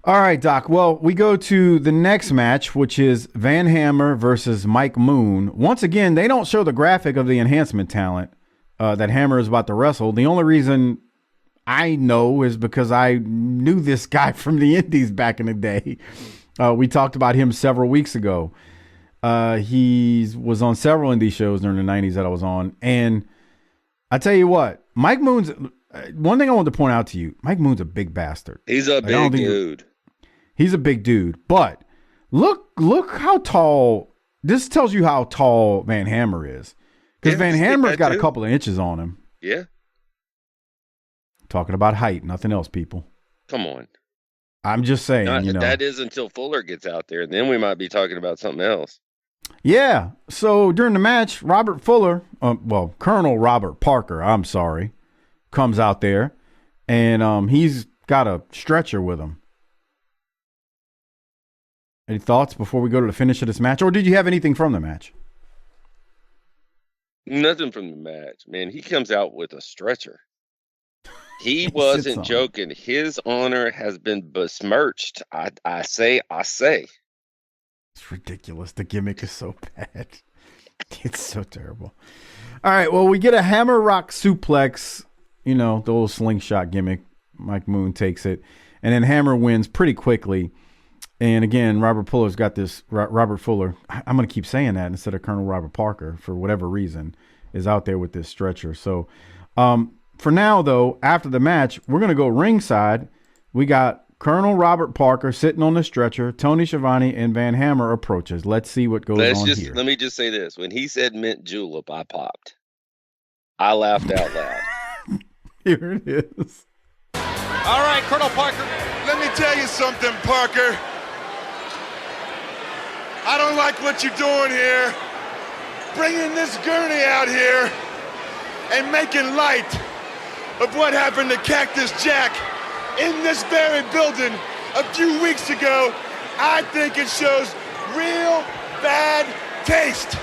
All right, Doc. Well, we go to the next match, which is Van Hammer versus Mike Moon. Once again, they don't show the graphic of the enhancement talent that Hammer is about to wrestle. The only reason I know is because I knew this guy from the Indies back in the day. We talked about him several weeks ago. He was on several indie shows during the 90s that I was on. And I tell you what, Mike Moon's one thing I wanted to point out to you. Mike Moon's a big bastard. He's a big dude. He's a big dude, but look how tall. This tells you how tall Van Hammer is, because Van Hammer's got a couple of inches on him. Yeah. Talking about height, nothing else, people. Come on. I'm just saying. That is until Fuller gets out there, and then we might be talking about something else. Yeah. So during the match, Robert Fuller, Colonel Robert Parker, I'm sorry, comes out there, and he's got a stretcher with him. Any thoughts before we go to the finish of this match? Or did you have anything from the match? Nothing from the match, man. He comes out with a stretcher. He wasn't joking. His honor has been besmirched. I say. It's ridiculous. The gimmick is so bad. It's so terrible. All right, well, we get a hammer rock suplex, the old slingshot gimmick. Mike Moon takes it. And then Hammer wins pretty quickly. And again, Robert Fuller's got this. Robert Fuller, I'm going to keep saying that instead of Colonel Robert Parker for whatever reason, is out there with this stretcher. So for now, though, after the match, we're going to go ringside. We got Colonel Robert Parker sitting on the stretcher. Tony Schiavone and Van Hammer approaches. Let's see what goes on here. Let me just say this. When he said mint julep, I popped. I laughed out loud. Here it is. All right, Colonel Parker. Let me tell you something, Parker. I don't like what you're doing here. Bringing this gurney out here and making light of what happened to Cactus Jack in this very building a few weeks ago. I think it shows real bad taste,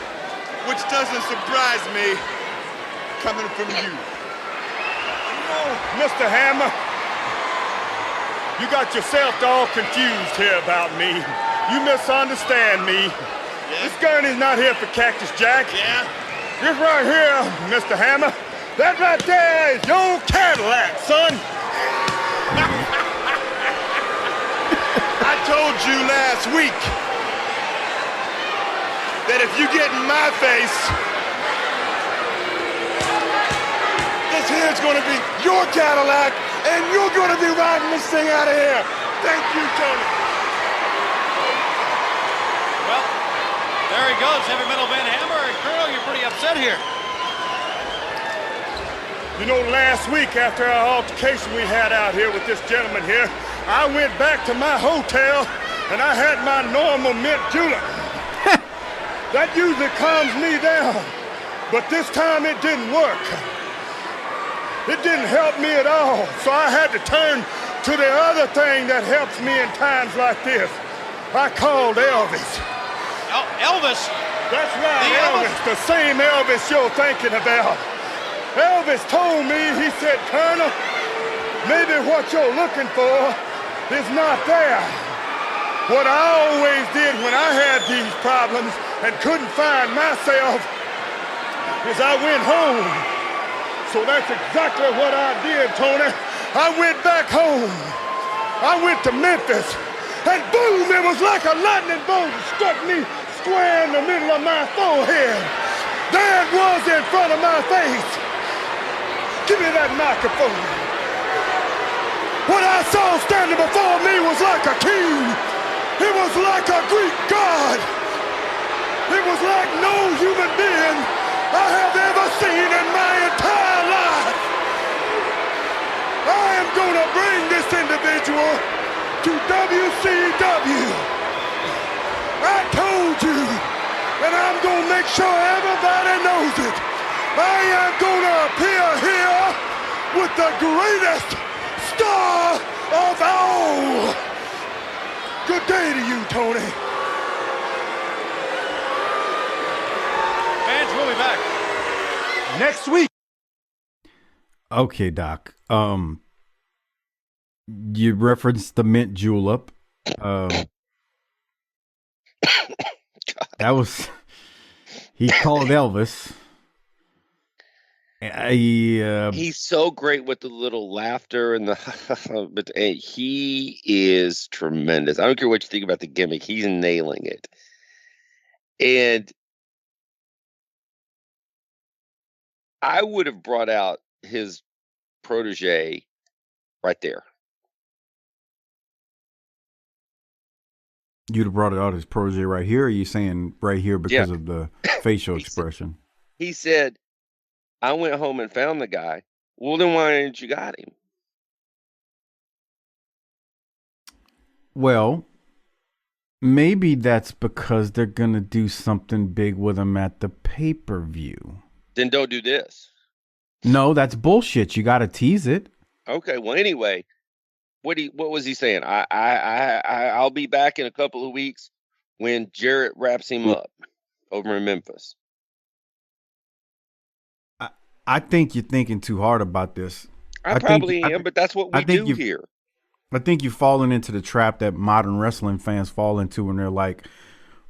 which doesn't surprise me coming from you. Mr. Hammer, you got yourself all confused here about me. You misunderstand me. Yeah. This gurney's not here for Cactus Jack. Yeah? This right here, Mr. Hammer, that right there is your Cadillac, son. I told you last week that if you get in my face, this here's going to be your Cadillac, and you're going to be riding this thing out of here. Thank you, Tony. Well, there he goes, heavy metal Van Hammer. And Colonel, you're pretty upset here. You know, last week after our altercation we had out here with this gentleman here, I went back to my hotel and I had my normal mint julep. That usually calms me down, but this time it didn't work. It didn't help me at all, so I had to turn to the other thing that helps me in times like this. I called Elvis. Oh, Elvis? That's right, Elvis, the same Elvis you're thinking about. Elvis told me, he said, Colonel, maybe what you're looking for is not there. What I always did when I had these problems and couldn't find myself is I went home. So that's exactly what I did, Tony. I went back home. I went to Memphis, and boom, it was like a lightning bolt struck me square in the middle of my forehead. There it was in front of my face. Give me that microphone. What I saw standing before me was like a king. It was like a Greek god. It was like no human being I have ever seen in my entire life. I am gonna bring this individual to WCW. I told you, and I'm gonna make sure everybody knows it. I am gonna appear here with the greatest star of all. Good day to you, Tony. Fans, we'll be back next week. Okay, Doc. You referenced the mint julep. That was he called Elvis. He's so great with the little laughter and the but he is tremendous. I don't care what you think about the gimmick, he's nailing it. And I would have brought out his protege right there. You'd have brought it out his protege right here, or are you saying right here because of the facial expression? He said, I went home and found the guy. Well, then why didn't you got him? Well, maybe that's because they're going to do something big with him at the pay-per-view. Then don't do this. No, that's bullshit. You got to tease it. Okay, well, anyway, what was he saying? I'll be back in a couple of weeks when Jarrett wraps him up over in Memphis. I think you're thinking too hard about this. I probably am, but that's what we do here. I think you've fallen into the trap that modern wrestling fans fall into when they're like,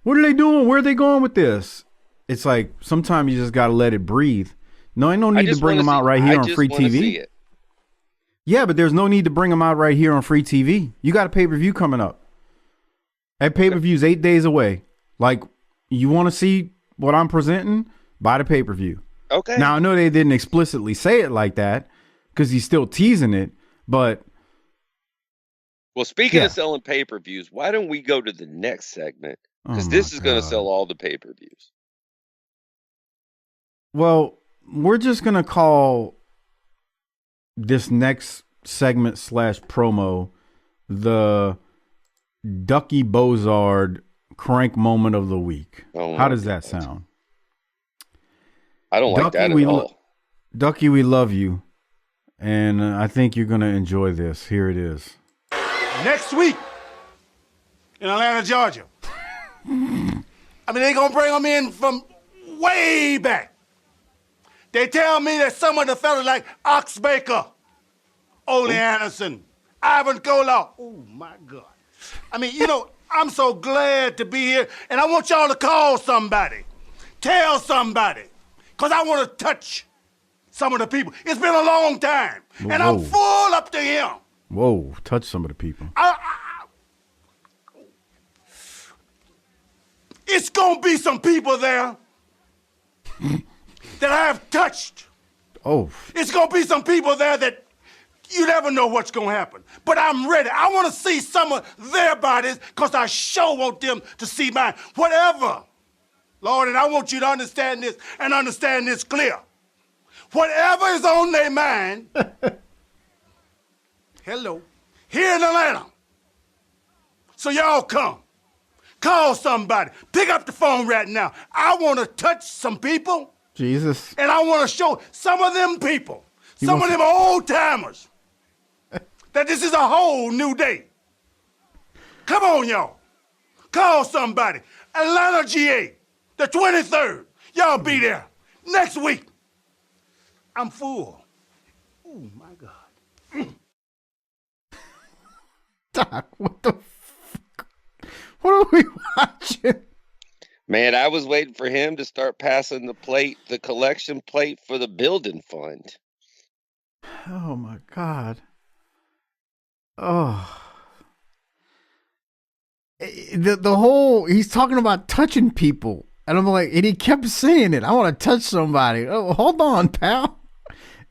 what are they doing? Where are they going with this? It's like sometimes you just got to let it breathe. No, ain't no need to bring them out right here on free TV. Yeah, but there's no need to bring them out right here on free TV. You got a pay-per-view coming up. That pay-per-view's 8 days away. Like, you want to see what I'm presenting? Buy the pay-per-view. Okay. Now, I know they didn't explicitly say it like that because he's still teasing it, but... Well, speaking of selling pay-per-views, why don't we go to the next segment? Because this is going to sell all the pay-per-views. Well, we're just going to call this next segment / promo the Ducky Bozard crank moment of the week. How does that sound? I don't like that at all. Ducky, we love you. And I think you're going to enjoy this. Here it is. Next week in Atlanta, Georgia. I mean, they're going to bring them in from way back. They tell me that some of the fellas like Ox Baker, Ole Anderson, Ivan Koloff. Oh, my God. I mean, I'm so glad to be here, and I want y'all to call somebody. Tell somebody, because I want to touch some of the people. It's been a long time, and I'm full up to him. Whoa, touch some of the people. It's going to be some people there that I have touched. Oh. It's going to be some people there that you never know what's going to happen. But I'm ready. I want to see some of their bodies because I sure want them to see mine. Whatever. Lord, and I want you to understand this and understand this clear. Whatever is on their mind, hello, here in Atlanta. So y'all come. Call somebody. Pick up the phone right now. I want to touch some people. Jesus. And I want to show some of them people, some of them old timers, that this is a whole new day. Come on, y'all. Call somebody. Atlanta, GA, the 23rd. Y'all be there next week. I'm full. Oh, my God. Doc, what the fuck? What are we watching? Man, I was waiting for him to start passing the collection plate for the building fund. Oh, my God. Oh. The whole, he's talking about touching people. And I'm like, and he kept saying it. I want to touch somebody. Oh, hold on, pal.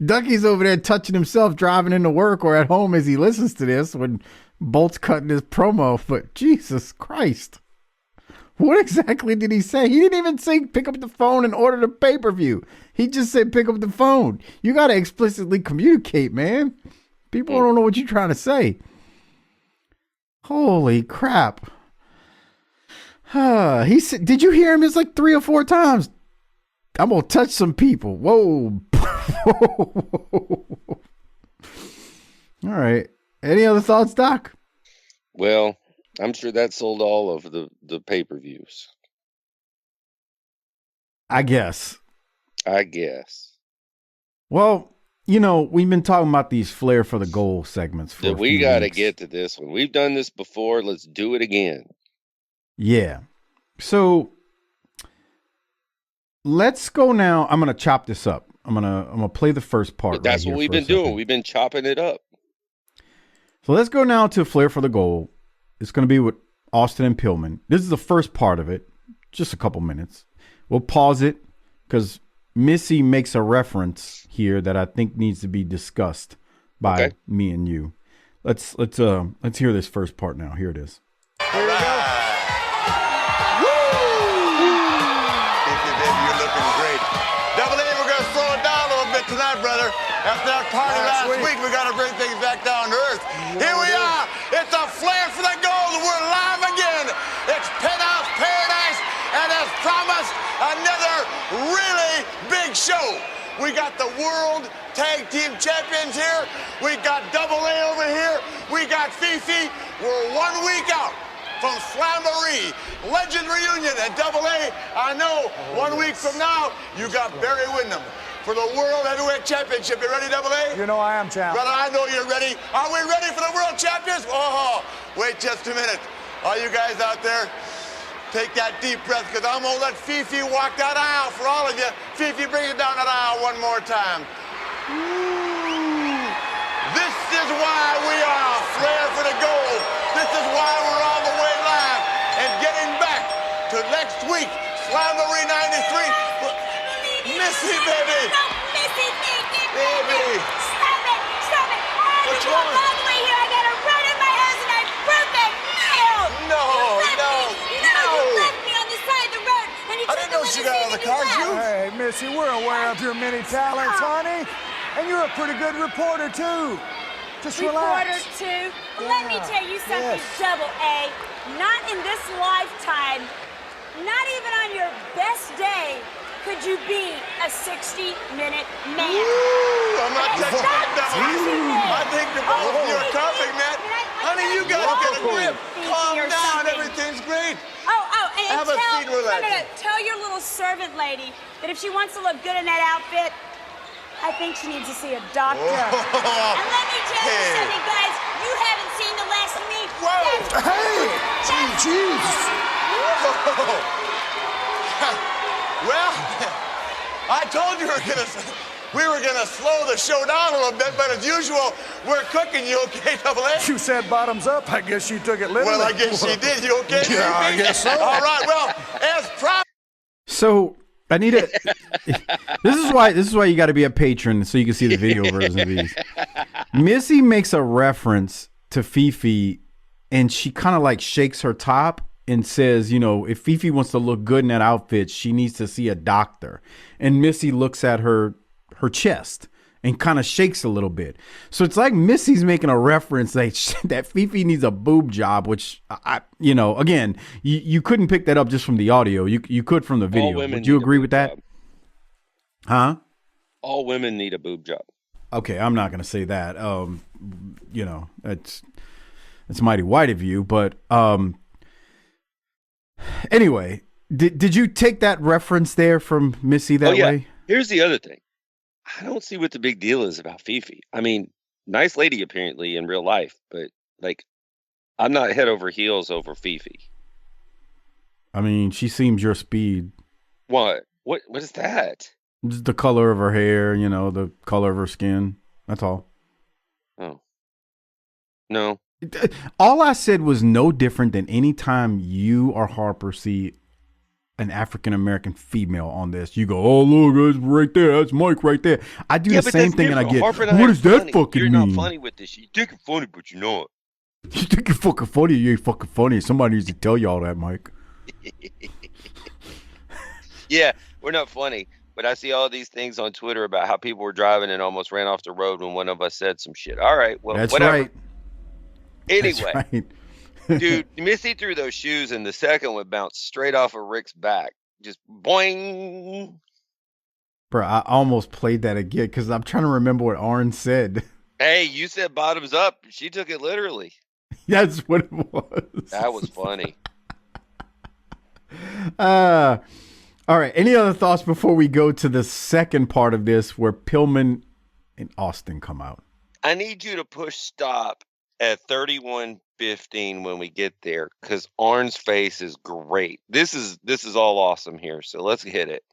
Ducky's over there touching himself driving into work or at home as he listens to this when Bolt's cutting his promo. But Jesus Christ. What exactly did he say? He didn't even say pick up the phone and order the pay-per-view. He just said pick up the phone. You got to explicitly communicate, man. People don't know what you're trying to say. Holy crap. He said, did you hear him? It's like 3 or 4 times. I'm going to touch some people. Whoa. All right. Any other thoughts, Doc? Well, I'm sure that sold all of the pay-per-views. I guess. Well, we've been talking about these Flair for the Goal segments for we got to get to this one. We've done this before. Let's do it again. Yeah. So let's go now. I'm going to chop this up. I'm going to play the first part. But that's what we've been doing. We've been chopping it up. So let's go now to Flair for the Goal. It's going to be with Austin and Pillman. This is the first part of it. Just a couple minutes. We'll pause it because Missy makes a reference here that I think needs to be discussed by me and you. Let's hear this first part now. Here it is. Here we go. Woo! Baby, you're looking great. Double A, we're gonna slow it down a little bit tonight, brother. After that party last week, we gotta bring things back down to earth. Here we are. It's a Flair for the Gold. We're live again. It's Penthouse Paradise, and as promised, another really big show. We got the World Tag Team Champions here. We got Double A over here. We got Fifi. We're 1 week out from Slamboree, Legend Reunion at Double A. I know 1 week from now, you got Barry Windham for the World Heavyweight Championship. You ready, Double A? You know I am, champ. Brother, I know you're ready. Are we ready for the World Champions? Oh, wait just a minute. All you guys out there, take that deep breath, because I'm going to let Fifi walk that aisle for all of you. Fifi, bring it down that aisle one more time. Ooh. This is why we are Flair for the Gold. This is why we're all the way live and getting back to next week, Slamboree 93. Missy, baby. No, Missy, baby. Stop it. What's wrong? All the way here, I got a run in my ass and I broke that nail. No. You left me on the side of the road. And you I didn't know she got out of the car, you. Hey, Missy, we're aware of your many talents, honey. And you're a pretty good reporter, too. Just relax. Reporter, too? Well, let me tell you something, Double A. Not in this lifetime, not even on your best day, could you be a 60-minute man. Ooh, I'm not touching that, Double A. I think the ball's in your topic, man. Honey, you gotta get a grip. Calm down, everything's great. And have a seat, relax. Tell your little servant lady that if she wants to look good in that outfit, I think she needs to see a doctor. And let me tell you something, guys. You haven't seen the last of me. Whoa! Hey! Jeez! Well, I told you we were gonna slow the show down a little bit, but as usual, we're cooking. You okay, Double A? You said bottoms up. I guess she took it literally. Well, I guess she did. You okay? Yeah, I guess so. All right. Well, as promised. So I need to. This is why you got to be a patron so you can see the video version of these. Missy makes a reference to Fifi, and she kind of like shakes her top and says, you know, if Fifi wants to look good in that outfit, she needs to see a doctor. And Missy looks at her chest and kind of shakes a little bit. So it's like Missy's making a reference like that Fifi needs a boob job, which you know, again, you couldn't pick that up just from the audio. You could from the video. Would you agree with that? Job. Huh? All women need a boob job. Okay, I'm not going to say that. You know, it's mighty white of you, but anyway, did you take that reference there from Missy that way? Here's the other thing. I don't see what the big deal is about Fifi. I mean, nice lady apparently in real life, but like, I'm not head over heels over Fifi. I mean, she seems your speed. What? What is that? Just the color of her hair, you know, the color of her skin. That's all. Oh. No. All I said was no different than any time you or Harper see an African-American female on this. You go, oh, look, that's right there. That's Mike right there. I do the same thing and I get, what does that fucking mean? You're not funny with this. You think you're funny, but you're not. You think you're fucking funny, you ain't fucking funny. Somebody needs to tell you all that, Mike. Yeah, we're not funny. But I see all these things on Twitter about how people were driving and almost ran off the road when one of us said some shit. All right, well, that's whatever. Right. Anyway, that's right. Dude, Missy threw those shoes and the second one bounced straight off of Rick's back. Just boing. Bro, I almost played that again because I'm trying to remember what Arn said. Hey, you said bottoms up. She took it literally. That's what it was. That was funny. All right. Any other thoughts before we go to the second part of this where Pillman and Austin come out? I need you to push stop at 31:15 when we get there because Arn's face is great. This is all awesome here. So let's hit it.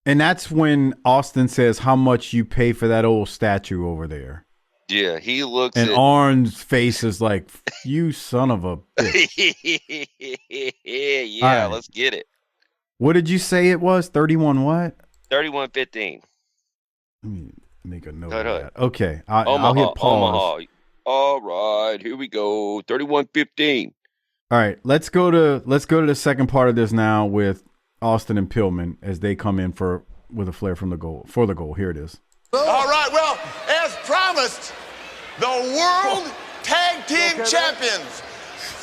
And that's when Austin says how much you pay for that old statue over there. Yeah, he looks and Arn's face is like, you son of a bitch. Yeah, right. Let's get it. What did you say it was? 31 what? 31:15. Let me make a note of that. Okay. I'll hit pause. Omaha. All right, here we go. 31:15. All right, let's go to the second part of this now with Austin and Pillman as they come in with a Flair for the goal. Here it is. All right, well, as promised, the World Tag Team Champions,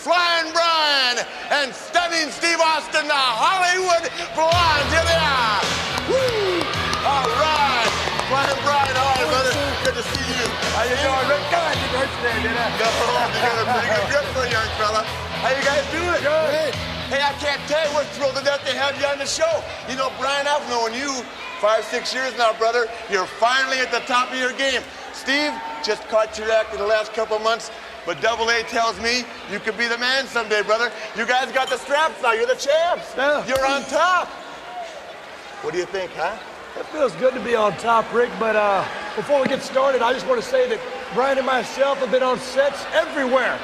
Flying Brian and Stunning Steve Austin, the Hollywood Blondes. Here they are. Woo! All right, Flying Brian, all right, brother. Good to see you. How you doing, Rick? God, I didn't hurt you there, did I? No, you got a pretty good grip for a young fella. How you guys doing? Good. Hey, I can't tell you, we're thrilled to death to have you on the show. You know, Brian, I've known you 5-6 years now, brother. You're finally at the top of your game. Steve, just caught your act in the last couple of months, but Double A tells me you could be the man someday, brother. You guys got the straps now. You're the champs. Yeah. You're on top. What do you think, huh? It feels good to be on top, Rick, but before we get started, I just want to say that Brian and myself have been on sets everywhere.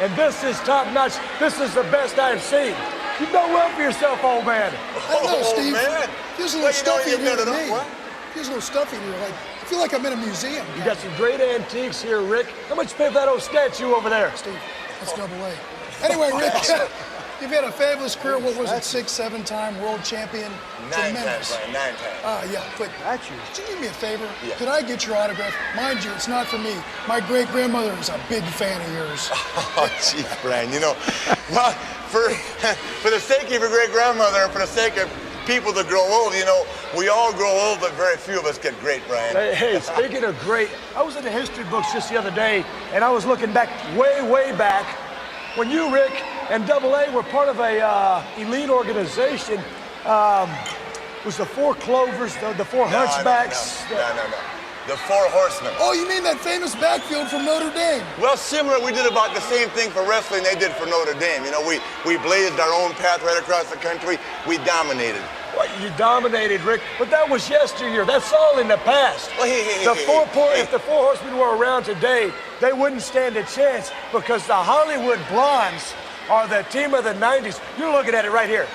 And this is top-notch. This is the best I've seen. You've done well for yourself, old man. I don't know, Steve. Man. Feels a little stuffy in here to me. Feels a little stuffy in here. Like, I feel like I'm in a museum. You got some great antiques here, Rick. How much you pay for that old statue over there? Steve, that's Double A. Anyway, Rick, you've had a fabulous career. What was it, 6-7-time world champion? 9 times, Brian, 9 times. Yeah, but that's you. Could you do me a favor? Yeah. Could I get your autograph? Mind you, it's not for me. My great-grandmother is a big fan of yours. Oh, geez, Brian, you know, well, for the sake of your great-grandmother and for the sake of people that grow old, you know, we all grow old, but very few of us get great, Brian. Hey, speaking of great, I was in the history books just the other day, and I was looking back, way back, when you, Rick, and Double A were part of a elite organization. Was the Four Clovers, the Four Hunchbacks? No. The Four Horsemen. Oh, you mean that famous backfield from Notre Dame? Well, similar. We did about the same thing for wrestling they did for Notre Dame. You know, we blazed our own path right across the country. We dominated. Well, you dominated, Rick, but that was yesteryear. That's all in the past. Well, If the Four Horsemen were around today, they wouldn't stand a chance because the Hollywood Blondes are the team of the 90s. You're looking at it right here.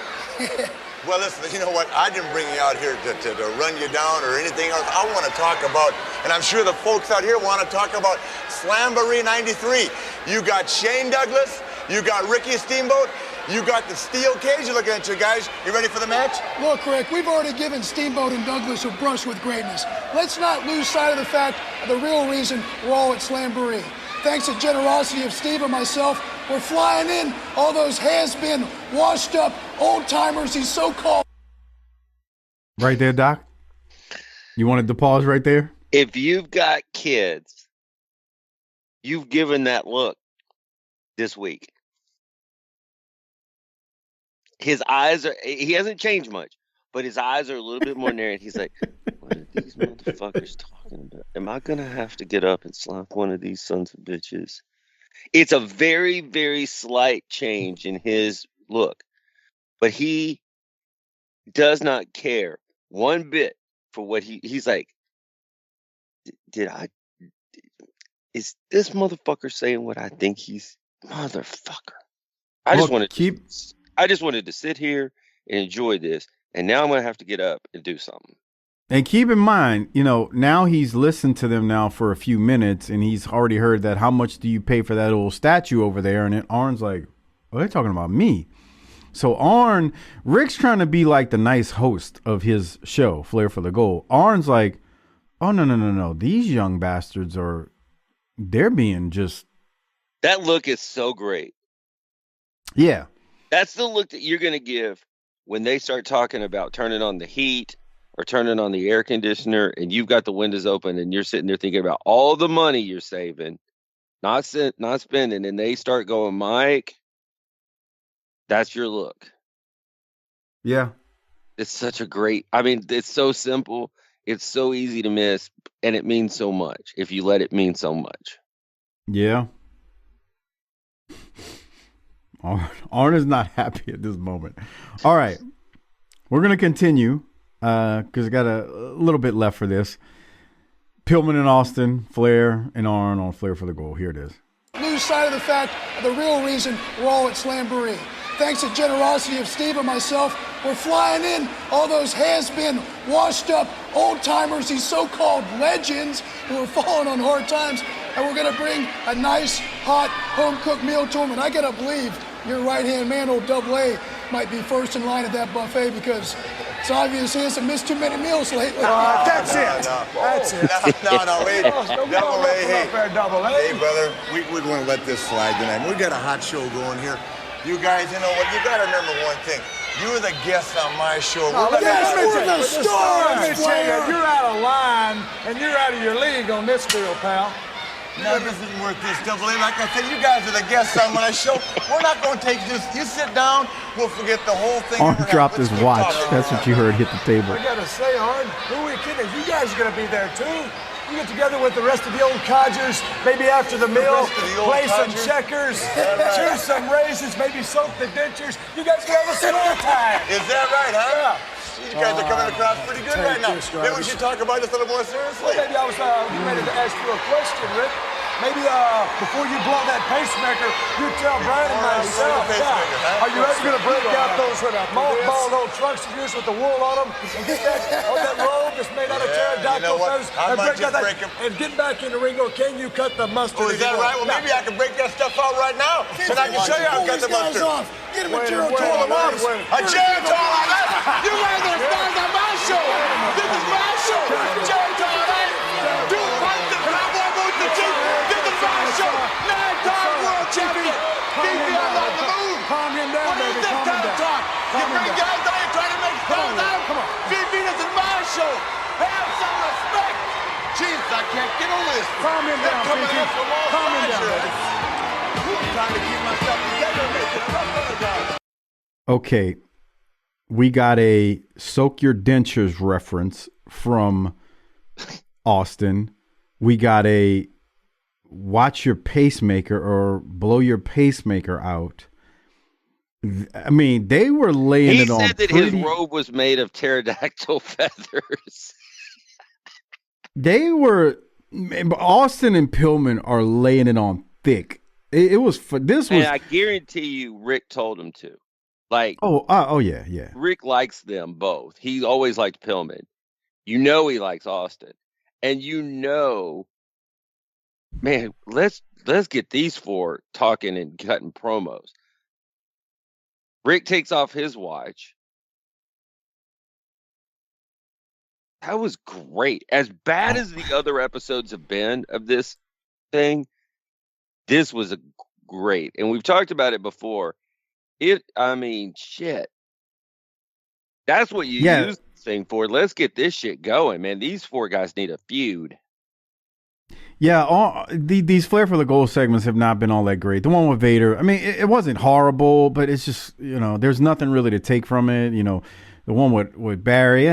Well, listen, you know what? I didn't bring you out here to run you down or anything else. I want to talk about, and I'm sure the folks out here want to talk about Slamboree 93. You got Shane Douglas, you got Ricky Steamboat, you got the steel cage. You're looking at you guys. You ready for the match? Look, Rick, we've already given Steamboat and Douglas a brush with greatness. Let's not lose sight of the fact of the real reason we're all at Slamboree. Thanks to the generosity of Steve and myself, we're flying in all those has-been, washed-up, old-timers, these so-called... Right there, Doc? You wanted to pause right there? If you've got kids, you've given that look this week. His eyes he hasn't changed much, but his eyes are a little bit more narrowed. He's like, what are these motherfuckers talking about? Am I going to have to get up and slap one of these sons of bitches? It's a very, very slight change in his look, but he does not care one bit for what he's like, is this motherfucker saying what I think he's motherfucker? I just wanted to sit here and enjoy this, and now I'm going to have to get up and do something. And keep in mind, now he's listened to them now for a few minutes, and he's already heard that, how much do you pay for that old statue over there? And then Arn's like, oh, they're talking about me. So Rick's trying to be like the nice host of his show, Flair for the Gold. Arn's like, oh, no. These young bastards they're being just. That look is so great. Yeah. That's the look that you're going to give when they start talking about turning on the heat or turning on the air conditioner, and you've got the windows open and you're sitting there thinking about all the money you're saving, not spending, and they start going, Mike, that's your look. Yeah. It's such a great, it's so simple. It's so easy to miss, and it means so much if you let it mean so much. Yeah. Arn is not happy at this moment. All right. We're going to continue because I got a little bit left for this. Pillman and Austin, Flair and Arn on Flair for the Gold. Here it is. Lose sight of the fact of the real reason we're all at Slamboree. Thanks to the generosity of Steve and myself, we're flying in all those has-been, washed-up, old-timers, these so-called legends who are falling on hard times, and we're going to bring a nice, hot, home-cooked meal to them. And I got to believe your right-hand man, old Double A, might be first in line at that buffet because it's obvious he hasn't missed too many meals lately. That's it. That's it. No, wait. Double A, hey. Double A. Hey, brother, we're going to let this slide tonight. We got a hot show going here. You guys, you know what? You got to remember one thing. You were the guests on my show. We're the stars. You're out of line, and you're out of your league on this deal, pal. No, this isn't worth this, Double A. Like I said, you guys are the guests on my show. We're not going to take this. You sit down, we'll forget the whole thing. Arn dropped his watch. That's what you heard hit the table. I got to say, Arn, who are we kidding? You guys are going to be there, too. You get together with the rest of the old codgers, maybe after the meal, play some checkers, choose some raisins, maybe soak the dentures. You guys can have a snow time. Is that right, huh? Yeah. You guys are coming across pretty good right now. Maybe we should talk about this a little more seriously. Well, maybe I was getting ready to ask you a question, Rick. Maybe before you blow that pacemaker, you tell Brian and myself, are you ever going to break out those mothballed old trunks of yours with the wool on them and get that robe that's made out of pterodactyl feathers and get back in the ring? Or can you cut the mustard? Oh, is that right? Well, maybe I can break that stuff out right now, and I can show you how to cut the mustard. Get him a Geritol on us. A Geritol on us? You guys are stars on my show. This is my show. Geritol on us. Do punch the cowboy boots the cheek. This is my show. 9-time world champion. Beat me on the move. Calm him down, baby. What is this kind of talk? You bring guys out here trying to make stars out. Beat me, this is my show. Have some respect. Jesus, I can't get over this. Calm him down, Pinky. Calm him down, baby. I'm trying to keep myself together and make it up. Okay, we got a soak your dentures reference from Austin. We got a watch your pacemaker or blow your pacemaker out. I mean, they were laying it on. He said that his robe was made of pterodactyl feathers. They were, Austin and Pillman are laying it on thick. It was for this was. And I guarantee you, Rick told him to. Like, oh yeah. Rick likes them both. He always liked Pillman. You know he likes Austin, and you know, man, let's get these four talking and cutting promos. Rick takes off his watch. That was great. As bad as the other episodes have been of this thing, this was great. And we've talked about it before. Shit. That's what you use this thing for. Let's get this shit going, man. These four guys need a feud. Yeah, these Flair for the Gold segments have not been all that great. The one with Vader, I mean, it wasn't horrible, but it's just, there's nothing really to take from it. The one with Barry,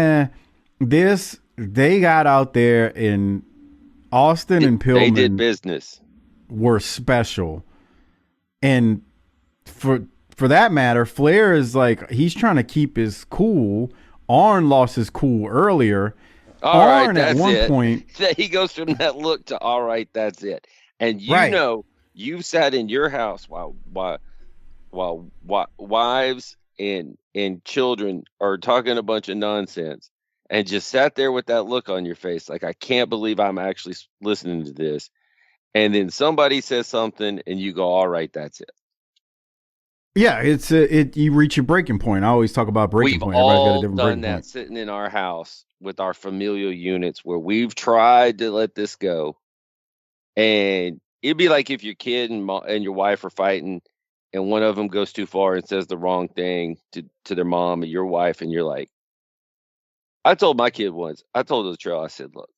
they got out there in Austin and Pillman. They did business. Were special. And for that matter, Flair is like, he's trying to keep his cool. Arn lost his cool earlier. All right, at one point, he goes from that look to all right, that's it. And you've sat in your house while wives and children are talking a bunch of nonsense, and just sat there with that look on your face, like I can't believe I'm actually listening to this. And then somebody says something, and you go, all right, that's it. Yeah, you reach your breaking point. I always talk about breaking point. Everybody's got a different breaking done that point. sitting in our house with our familial units where we've tried to let this go. And it'd be like if your kid and your wife are fighting and one of them goes too far and says the wrong thing to their mom or your wife, and you're like, I told my kid once, I told the trail, I said, look,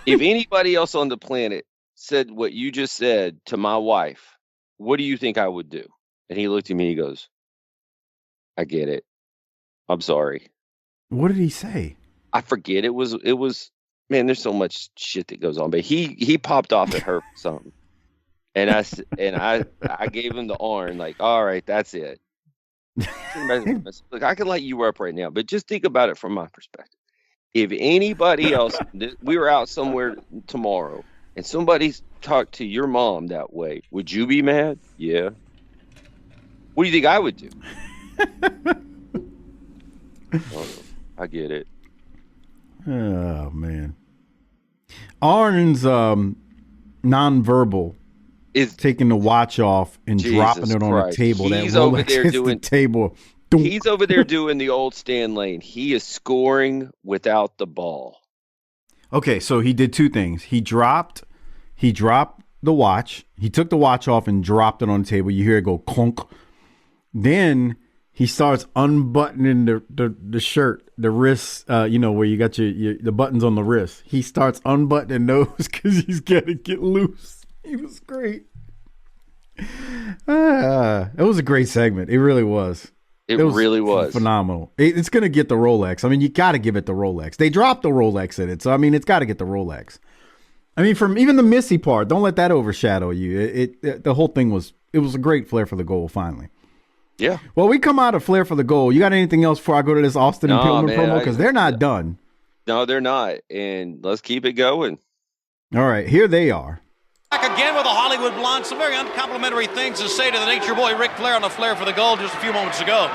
if anybody else on the planet said what you just said to my wife, what do you think I would do? And he looked at me, he goes, I get it. I'm sorry. What did he say? I forget. It was, man, there's so much shit that goes on, but he popped off at her for something. And I gave him the arm, like, all right, that's it. Look, I can light you up right now, but just think about it from my perspective. If anybody else, we were out somewhere tomorrow, and somebody talked to your mom that way, would you be mad? Yeah. What do you think I would do? I get it. Oh, man. Arn's nonverbal is taking the watch off and dropping it on the table. He's over there doing the table. He's over there doing the old Stan Lane. He is scoring without the ball. Okay, so he did two things. He dropped the watch. He took the watch off and dropped it on the table. You hear it go clunk. Then he starts unbuttoning the shirt, the wrists, where you got the buttons on the wrist. He starts unbuttoning those because he's got to get loose. He was great. It was a great segment. It really was. It really was phenomenal. It's going to get the Rolex. I mean, you got to give it the Rolex. They dropped the Rolex in it, so I mean, it's got to get the Rolex. I mean, from even the Missy part, don't let that overshadow you. The whole thing was a great Flair for the Goal. Finally, yeah. Well, we come out of Flair for the Goal. You got anything else before I go to this Austin and Pillman promo? Because they're not done. No, they're not, and let's keep it going. All right, here they are. Back again with a Hollywood Blonde. Some very uncomplimentary things to say to the Nature Boy Ric Flair on the Flair for the Gold just a few moments ago.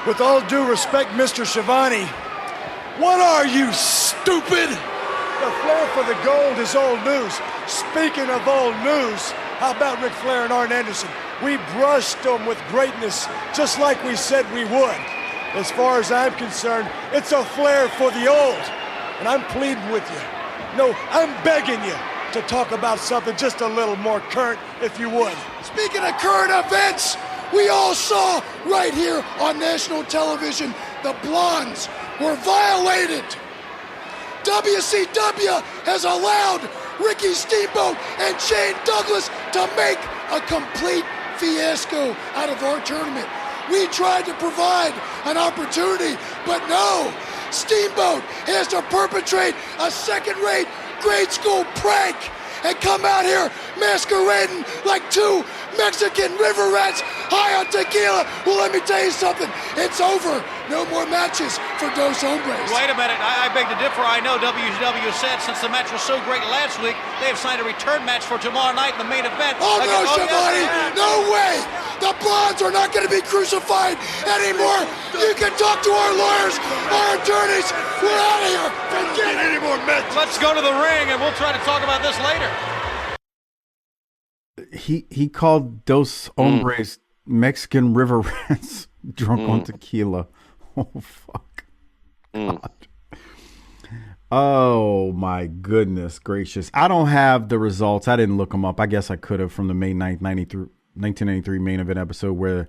With all due respect, Mr. Schiavone, what are you, stupid? The Flair for the Gold is old news. Speaking of old news, how about Ric Flair and Arn Anderson? We brushed them with greatness, just like we said we would. As far as I'm concerned, it's a Flair for the old. And I'm pleading with you. No, I'm begging you to talk about something just a little more current, if you would. Speaking of current events, we all saw right here on national television, the Blondes were violated. WCW has allowed Ricky Steamboat and Shane Douglas to make a complete fiasco out of our tournament. We tried to provide an opportunity, but no, Steamboat has to perpetrate a second-rate grade school prank and come out here masquerading like two Mexican river rats high on tequila. Well, let me tell you something. It's over. No more matches for Dos Hombres. Wait a minute. I beg to differ. I know WCW said since the match was so great last week, they have signed a return match for tomorrow night in the main event. Oh, no, Schiavone. No way. The Blondes are not going to be crucified anymore. You can talk to our lawyers, our attorneys. We're out of here. Forget any more matches. Let's go to the ring, and we'll try to talk about this later. He called Dos Hombres Mexican river rats drunk on tequila. Oh, fuck. God. Oh, my goodness gracious. I don't have the results. I didn't look them up. I guess I could have from the May 9th, 1993 main event episode where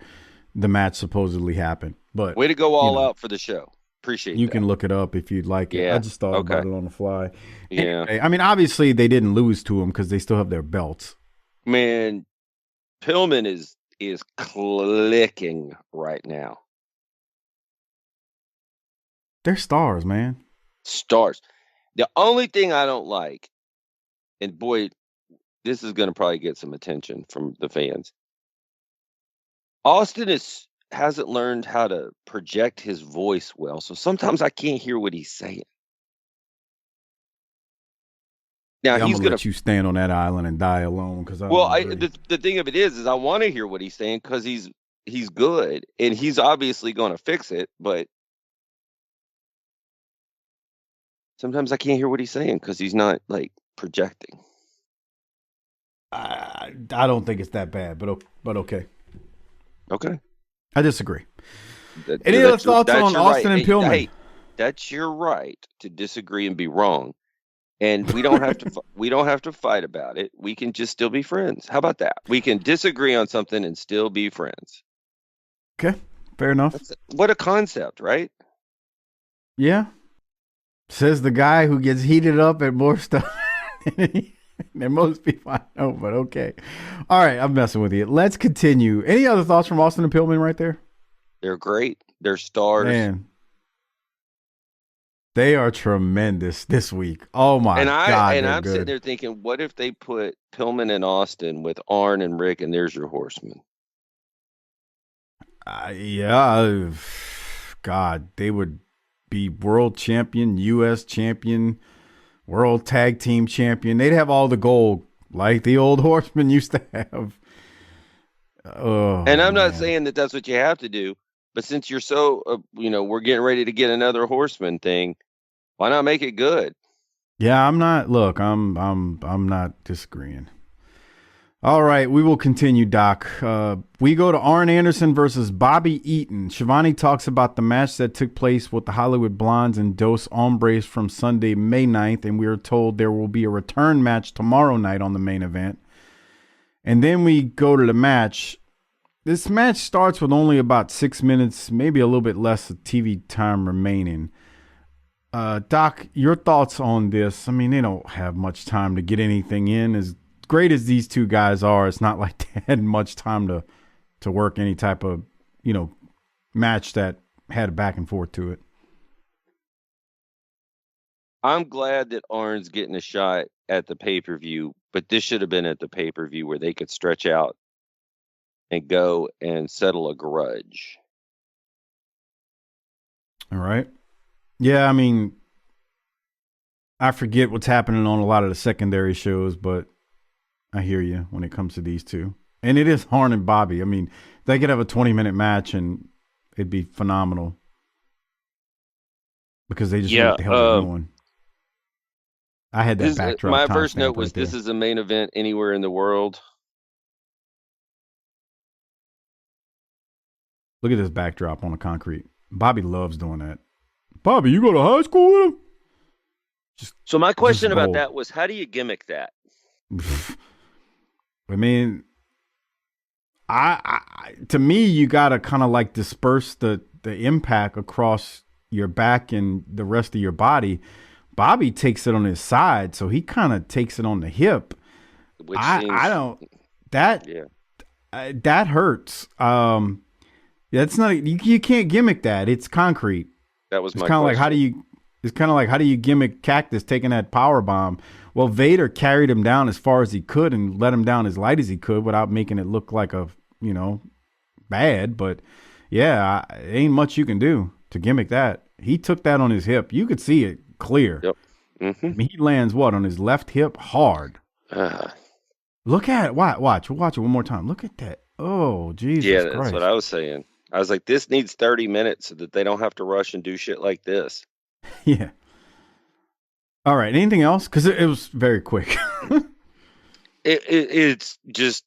the match supposedly happened. But way to go all out for the show. Appreciate you that. can look it up if you'd like it. Yeah. I just thought about it on the fly. Yeah. Anyway, I mean, obviously they didn't lose to him because they still have their belts. Man, Pillman is clicking right now. They're stars, man. Stars. The only thing I don't like, and boy, this is going to probably get some attention from the fans. Austin hasn't learned how to project his voice well, so sometimes I can't hear what he's saying. Now I'm he's gonna let you stand on that island and die alone because the thing of it is I want to hear what he's saying because he's good and he's obviously going to fix it, but sometimes I can't hear what he's saying because he's not like projecting. I don't think it's that bad, but okay. Okay. I disagree. Any other thoughts on Austin and Pillman? Hey, that's your right to disagree and be wrong. And we don't have to we don't have to fight about it. We can just still be friends. How about that? We can disagree on something and still be friends. Okay, fair enough. What a concept, right? Yeah. Says the guy who gets heated up at more stuff than most people I know, but okay. All right, I'm messing with you. Let's continue. Any other thoughts from Austin and Pillman right there? They're great. They're stars. Man. They are tremendous this week. Oh my God! And I'm good. sitting there thinking, what if they put Pillman and Austin with Arn and Rick, and there's your horseman? Yeah, God, they would be world champion, U.S. champion, world tag team champion. They'd have all the gold like the old horsemen used to have. Oh, and I'm not saying that that's what you have to do, but since you're so, we're getting ready to get another horseman thing. Why not make it good? Yeah, I'm not. Look, I'm not disagreeing. All right, we will continue, Doc. We go to Arn Anderson versus Bobby Eaton. Schiavone talks about the match that took place with the Hollywood Blondes and Dos Hombres from Sunday, May 9th, and we are told there will be a return match tomorrow night on the main event. And then we go to the match. This match starts with only about 6 minutes, maybe a little bit less of TV time remaining. Doc, your thoughts on this? I mean, they don't have much time to get anything in. As great as these two guys are, it's not like they had much time to work any type of, match that had a back and forth to it. I'm glad that Arn's getting a shot at the pay-per-view, but this should have been at the pay-per-view where they could stretch out and go and settle a grudge. All right. Yeah, I mean, I forget what's happening on a lot of the secondary shows, but I hear you when it comes to these two. And it is Arn and Bobby. I mean, they could have a 20-minute match and it'd be phenomenal. Because they just know what the hell they're doing. I had that backdrop. My first note was this is a main event anywhere in the world. Look at this backdrop on the concrete. Bobby loves doing that. Bobby, you go to high school with him? So my question about that was, how do you gimmick that? I mean, I to me, you gotta kind of like disperse the impact across your back and the rest of your body. Bobby takes it on his side, so he kind of takes it on the hip. I don't that that hurts. That's not you can't gimmick that. It's concrete. That was it's my kind of question. like how do you gimmick Cactus taking that power bomb? Well, Vader carried him down as far as he could and let him down as light as he could without making it look like bad. But yeah, ain't much you can do to gimmick that. He took that on his hip. You could see it clear. Yep. Mm-hmm. I mean, he lands on his left hip hard. Look at it. Watch it one more time. Look at that. Oh, Jesus Christ. That's what I was saying. I was like, this needs 30 minutes so that they don't have to rush and do shit like this. Yeah. All right. Anything else? Because it was very quick. It's just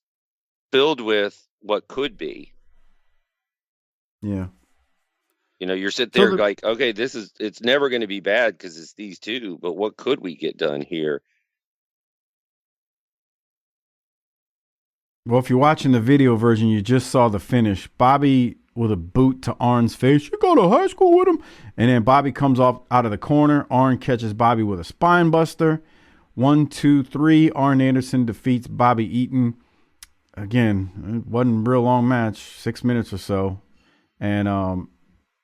filled with what could be. Yeah. You're sitting there like, okay, it's never going to be bad because it's these two, but what could we get done here? Well, if you're watching the video version, you just saw the finish. Bobby with a boot to Arn's face. You go to high school with him. And then Bobby comes off out of the corner. Arn catches Bobby with a spine buster. 1, 2, 3. Arn Anderson defeats Bobby Eaton. Again, it wasn't a real long match, 6 minutes or so. And I'm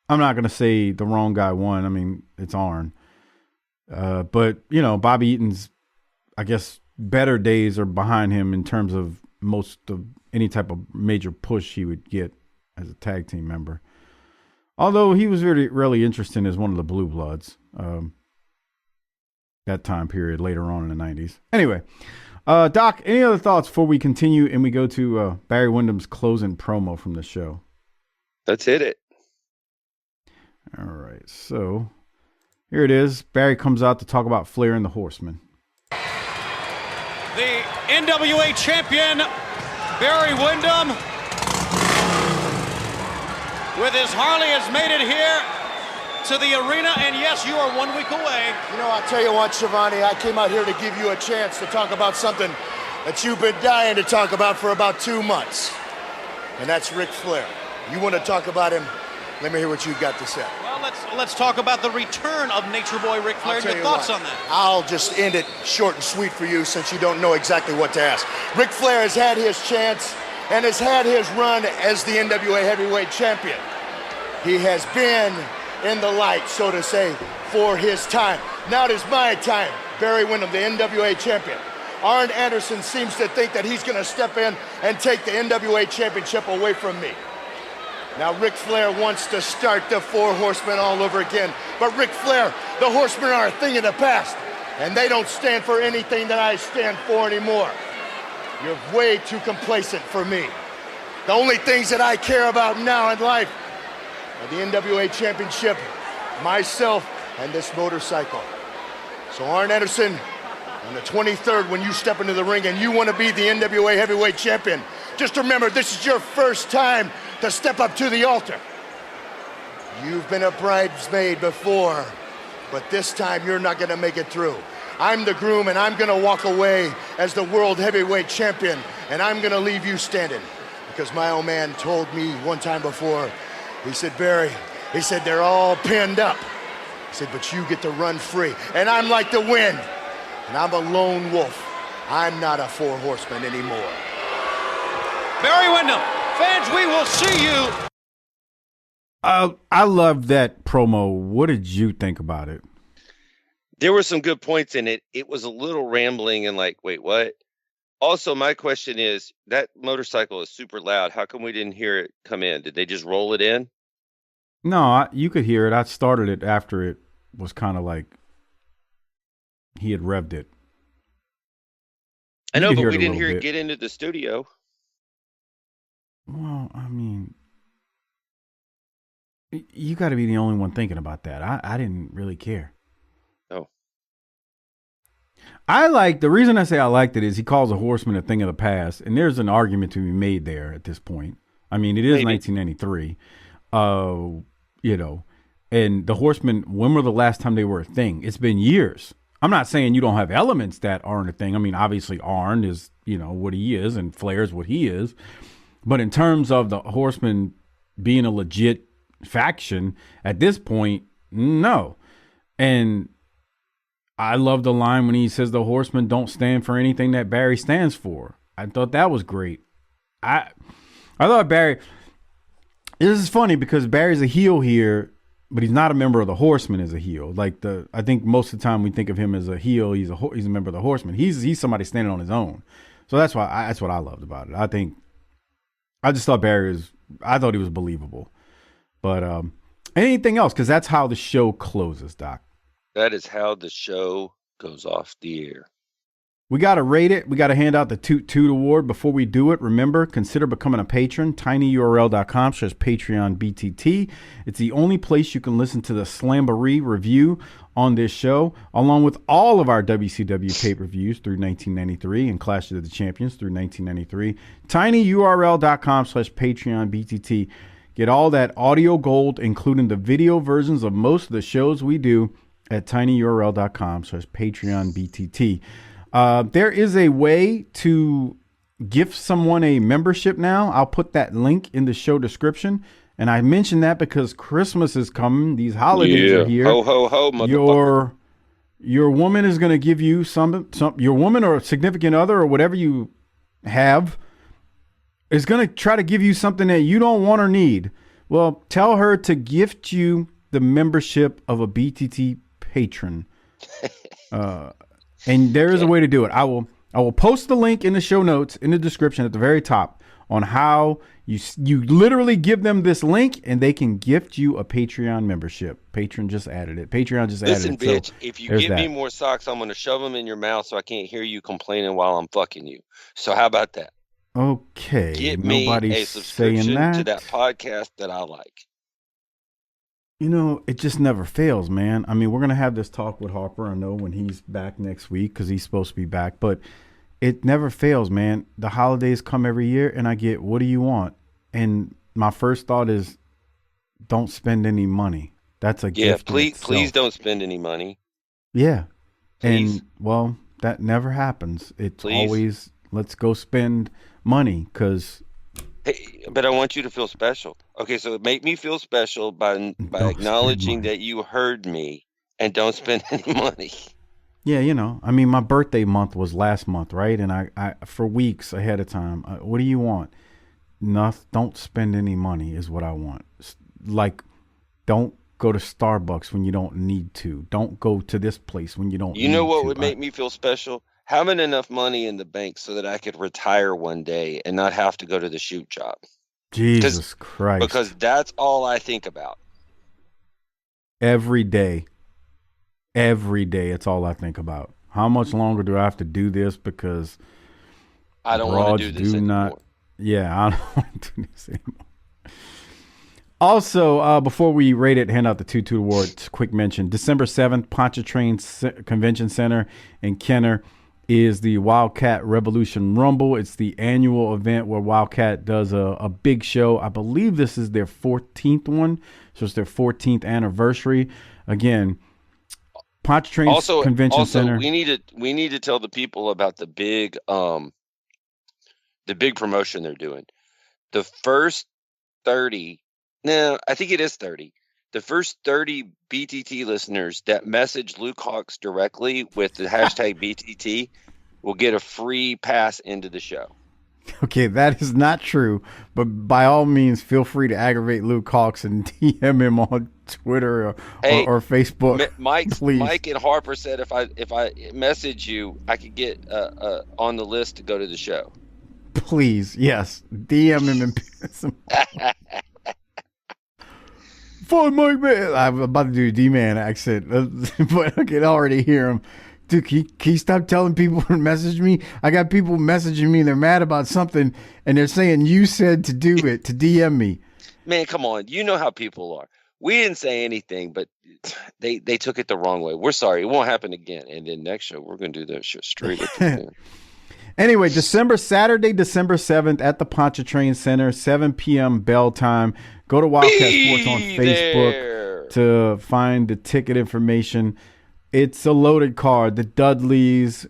not going to say the wrong guy won. I mean, it's Arn. But, Bobby Eaton's, I guess, better days are behind him in terms of most of any type of major push he would get as a tag team member. Although he was really interesting as one of the Blue Bloods that time period later on in the 90s. Anyway, Doc, any other thoughts before we continue and we go to Barry Windham's closing promo from the show? Let's hit it. All right, so here it is. Barry comes out to talk about Flair and the Horsemen. The NWA champion, Barry Windham, with his Harley, has made it here to the arena, and yes, you are 1 week away. I'll tell you what, Shivani, I came out here to give you a chance to talk about something that you've been dying to talk about for about 2 months, and that's Ric Flair. You want to talk about him? Let me hear what you've got to say. Well, let's talk about the return of Nature Boy Ric Flair. Your thoughts on that? I'll just end it short and sweet for you since you don't know exactly what to ask. Ric Flair has had his chance and has had his run as the NWA Heavyweight Champion. He has been in the light, so to say, for his time. Now it is my time, Barry Windham, the NWA Champion. Arn Anderson seems to think that he's going to step in and take the NWA Championship away from me. Now, Ric Flair wants to start the Four Horsemen all over again. But Ric Flair, the Horsemen are a thing of the past, and they don't stand for anything that I stand for anymore. You're way too complacent for me. The only things that I care about now in life are the NWA Championship, myself, and this motorcycle. So, Arn Anderson, on the 23rd, when you step into the ring and you want to be the NWA Heavyweight Champion, just remember, this is your first time to step up to the altar. You've been a bridesmaid before, but this time you're not going to make it through. I'm the groom, and I'm going to walk away as the World Heavyweight Champion, and I'm going to leave you standing. Because my old man told me one time before, he said, Barry, he said, they're all pinned up. He said, but you get to run free. And I'm like the wind, and I'm a lone wolf. I'm not a Four Horseman anymore. Barry Windham, fans, we will see you. I love that promo. What did you think about it? There were some good points in it. It was a little rambling and like, wait, what? Also, my question is, that motorcycle is super loud. How come we didn't hear it come in? Did they just roll it in? No, you could hear it. I started it after it was kind of like he had revved it. I know, but we didn't hear it get into the studio. Well, I mean, you got to be the only one thinking about that. I didn't really care. Oh. The reason I say I liked it is he calls a horseman a thing of the past, and there's an argument to be made there at this point. I mean, it is 1993, and the horsemen, when were the last time they were a thing? It's been years. I'm not saying you don't have elements that aren't a thing. I mean, obviously Arn is, what he is, and Flair is what he is. But in terms of the Horsemen being a legit faction, at this point, no. And I love the line when he says the Horsemen don't stand for anything that Barry stands for. I thought that was great. I thought Barry, this is funny because Barry's a heel here, but he's not a member of the Horsemen as a heel. I think most of the time we think of him as a heel. He's a member of the Horsemen. He's somebody standing on his own. So that's what I loved about it. I just thought I thought he was believable. But anything else? Because that's how the show closes, Doc. That is how the show goes off the air. We got to rate it. We got to hand out the Toot Toot Award. Before we do it, remember, consider becoming a patron. tinyurl.com/PatreonBTT. It's the only place you can listen to the Slamboree review on this show, along with all of our WCW pay-per-views through 1993 and Clash of the Champions through 1993. tinyurl.com/PatreonBTT. Get all that audio gold, including the video versions of most of the shows we do at tinyurl.com/PatreonBTT. There is a way to gift someone a membership now. I'll put that link in the show description. And I mention that because Christmas is coming. These holidays are here. Ho, ho, ho, motherfucker. Your woman is going to give you some, your woman or significant other or whatever you have is going to try to give you something that you don't want or need. Well, tell her to gift you the membership of a BTT patron. And there is a way to do it. I will post the link in the show notes in the description at the very top on how you literally give them this link and they can gift you a Patreon membership. Patreon just added it. Listen, bitch, if you give me more socks, I'm going to shove them in your mouth so I can't hear you complaining while I'm fucking you. So how about that? Okay. Get me a subscription to that podcast that I like. You know, it just never fails, man. I mean, we're going to have this talk with Harper, I know, when he's back next week because he's supposed to be back. But it never fails, man. The holidays come every year, and I get, what do you want? And my first thought is, don't spend any money. That's a gift. Yeah, please don't spend any money. Yeah. Please. And, well, that never happens. It's always, let's go spend money because... Hey, but I want you to feel special. Okay, so make me feel special by acknowledging that you heard me and don't spend any money. Yeah, you know, I mean, my birthday month was last month, right? And I for weeks ahead of time, what do you want? Don't spend any money is what I want. Like, don't go to Starbucks when you don't need to. Don't go to this place when you don't need to. You know what would make me feel special? Having enough money in the bank so that I could retire one day and not have to go to the shoot job. Jesus Christ. Because that's all I think about. Every day. Every day, it's all I think about. How much longer do I have to do this? Because I don't want to do this anymore. Yeah, I don't want to do this anymore. Also, before we rate it, hand out the Toot Toot Award, quick mention. December 7th, Pontchartrain Convention Center in Kenner is the Wildcat Revolution Rumble. It's the annual event where Wildcat does a big show. I believe this is their 14th one, so it's their 14th anniversary. Again, Pontchartrain Convention Center. We need to tell the people about the big promotion they're doing. The first 30, no, I think it is 30. The first 30 BTT listeners that message Luke Hawx directly with the hashtag BTT will get a free pass into the show. Okay, that is not true. But by all means, feel free to aggravate Luke Hawx and DM him on Twitter or Facebook. Mike and Harper said if I message you, I could get on the list to go to the show. Please, yes, DM him and piss him off. Fuck Mike, man. I'm about to do a D-Man accent, but I can already hear him. Dude, can you stop telling people to message me? I got people messaging me. They're mad about something, and they're saying you said to do it, to DM me. Man, come on. You know how people are. We didn't say anything, but they took it the wrong way. We're sorry. It won't happen again. And then next show, we're going to do that shit straight at the end. Anyway, Saturday, December 7th at the Pontchartrain Center, 7 p.m. bell time. Go to Wildcat Sports on Facebook to find the ticket information. It's a loaded card. The Dudleys,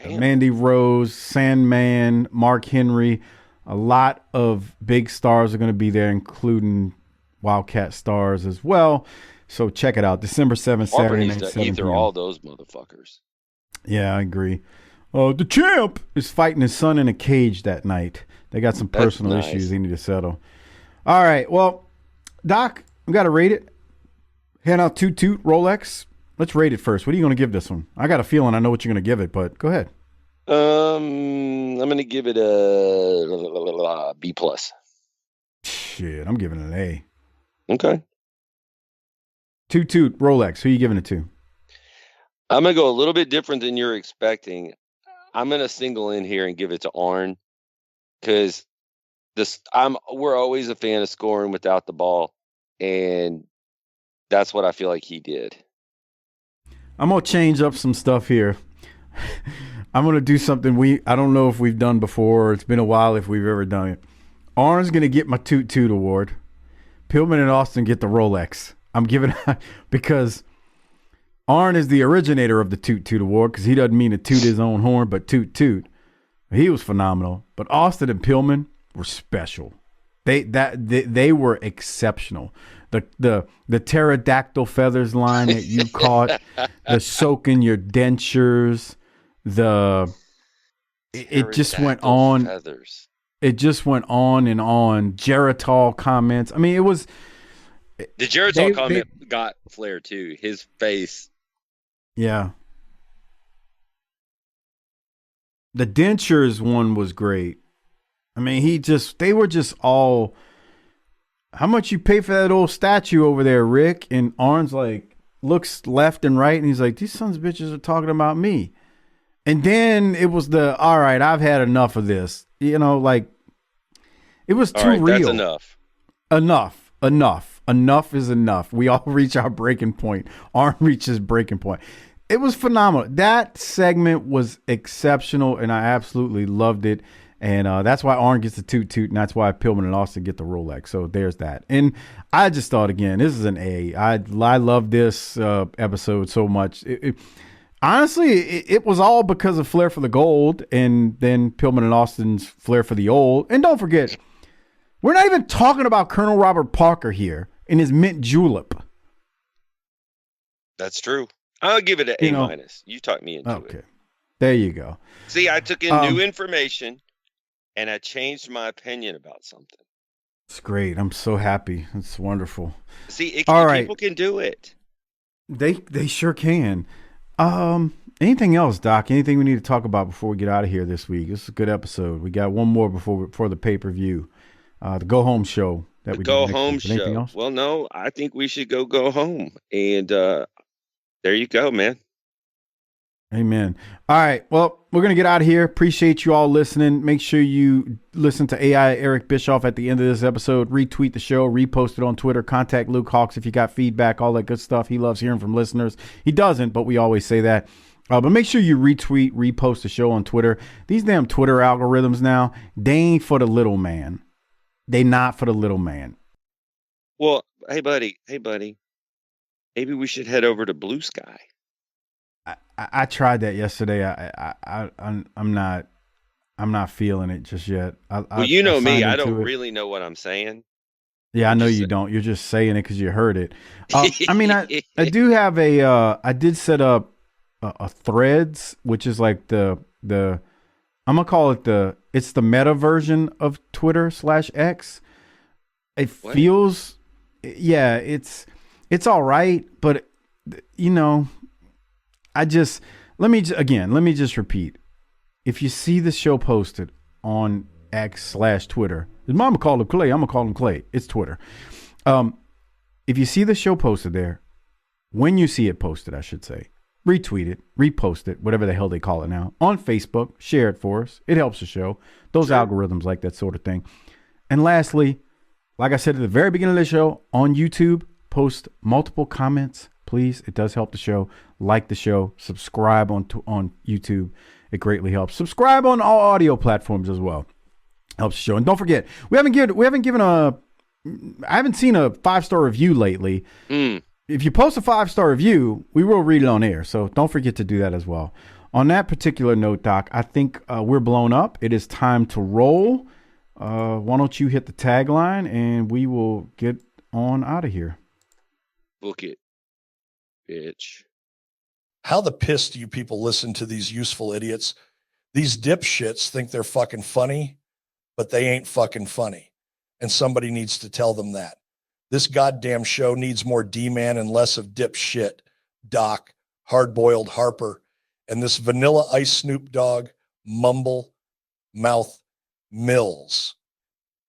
Mandy Rose, Sandman, Mark Henry. A lot of big stars are going to be there, including Wildcat stars as well. So check it out. December 7th, Saturday night, 7 p.m. all those motherfuckers. Yeah, I agree. The champ is fighting his son in a cage that night. They got some personal issues they need to settle. All right. Well, Doc, we got to rate it. Hand out Toot Toot Rolex. Let's rate it first. What are you going to give this one? I got a feeling I know what you're going to give it, but go ahead. I'm going to give it a B+. Shit, I'm giving it an A. Okay. Toot Toot Rolex. Who are you giving it to? I'm going to go a little bit different than you're expecting. I'm going to single in here and give it to Arn because we're always a fan of scoring without the ball, and that's what I feel like he did. I'm going to change up some stuff here. I'm going to do something I don't know if we've done before. It's been a while if we've ever done it. Arn's going to get my Toot Toot Award. Pillman and Austin get the Rolex. I'm giving because Arn is the originator of the Toot Toot Award because he doesn't mean to toot his own horn, but toot toot. He was phenomenal. But Austin and Pillman were special. They were exceptional. The pterodactyl feathers line that you caught, the soaking your dentures, it just went on. Feathers. It just went on and on. Geritol comments. I mean, it was. The Geritol comment got Flair too. His face. Yeah. The dentures one was great. I mean, they were just all. How much you pay for that old statue over there, Rick? And Arn's like, looks left and right, and he's like, these sons of bitches are talking about me. And then it was all right, I've had enough of this. You know, like, it was too real. That's enough. Enough is enough. We all reach our breaking point. Arn reaches breaking point. It was phenomenal. That segment was exceptional, and I absolutely loved it. And that's why Arn gets the Toot Toot, and that's why Pillman and Austin get the Rolex. So there's that. And I just thought, again, this is an A. I love this episode so much. Honestly, it was all because of Flair for the gold, and then Pillman and Austin's Flair for the old. And don't forget, we're not even talking about Colonel Robert Parker here and his mint julep. That's true. I'll give it an A-. You talked me into it. There you go. See, I took in new information, and I changed my opinion about something. It's great. I'm so happy. It's wonderful. See, people can do it. They sure can. Anything else, Doc? Anything we need to talk about before we get out of here this week? This is a good episode. We got one more before the pay-per-view. The go home show that we go home show. Anything else? Well, no, I think we should go home. And there you go, man. Amen. All right. Well, we're going to get out of here. Appreciate you all listening. Make sure you listen to AI Eric Bischoff at the end of this episode. Retweet the show, repost it on Twitter. Contact Luke Hawks if you got feedback, all that good stuff. He loves hearing from listeners. He doesn't, but we always say that. But make sure you retweet, repost the show on Twitter. These damn Twitter algorithms now, they ain't for the little man. They not for the little man. Well, hey, buddy. Maybe we should head over to Blue Sky. I tried that yesterday. I'm not feeling it just yet. Well, you know me. I don't really know what I'm saying. Yeah, I know you don't. You're just saying it because you heard it. I mean, I do have I did set up a Threads, which is like the I'm gonna call it it's the meta version of Twitter /X. It feels, yeah, it's all right, but you know. Let me just repeat. If you see the show posted on X/Twitter, his mama called him Clay. I'm going to call him Clay. It's Twitter. If you see the show posted there, when you see it posted, I should say, retweet it, repost it, whatever the hell they call it now, on Facebook, share it for us. It helps the show. Those algorithms like that sort of thing. And lastly, like I said at the very beginning of the show, on YouTube, post multiple comments. Please, it does help the show. Like the show, subscribe on YouTube. It greatly helps. Subscribe on all audio platforms as well. Helps the show. And don't forget, I haven't seen a 5-star review lately. If you post a 5-star review, we will read it on air. So don't forget to do that as well. On that particular note, Doc, I think we're blown up. It is time to roll. Why don't you hit the tagline and we will get on out of here. Book it. Bitch. How the piss do you people listen to these useful idiots? These dipshits think they're fucking funny, but they ain't fucking funny. And somebody needs to tell them that. This goddamn show needs more D-Man and less of dipshit Doc, hard-boiled Harper, and this Vanilla Ice Snoop Dogg mumble mouth Mills.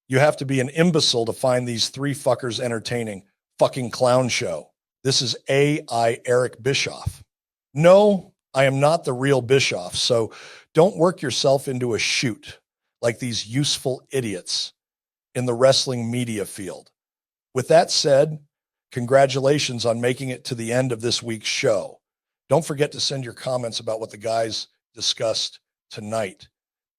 You have to be an imbecile to find these three fuckers entertaining. Fucking clown show. This is A.I. Eric Bischoff. No, I am not the real Bischoff, so don't work yourself into a shoot like these useful idiots in the wrestling media field. With that said, congratulations on making it to the end of this week's show. Don't forget to send your comments about what the guys discussed tonight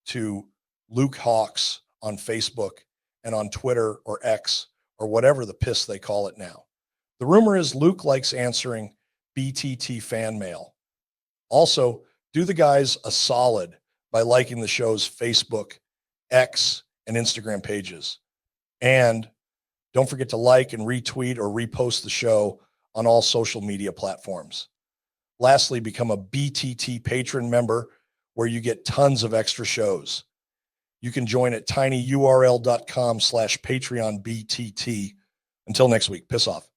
to Luke Hawks on Facebook and on Twitter or X or whatever the piss they call it now. The rumor is Luke likes answering BTT fan mail. Also, do the guys a solid by liking the show's Facebook, X, and Instagram pages. And don't forget to like and retweet or repost the show on all social media platforms. Lastly, become a BTT patron member where you get tons of extra shows. You can join at tinyurl.com/PatreonBTT. Until next week, piss off.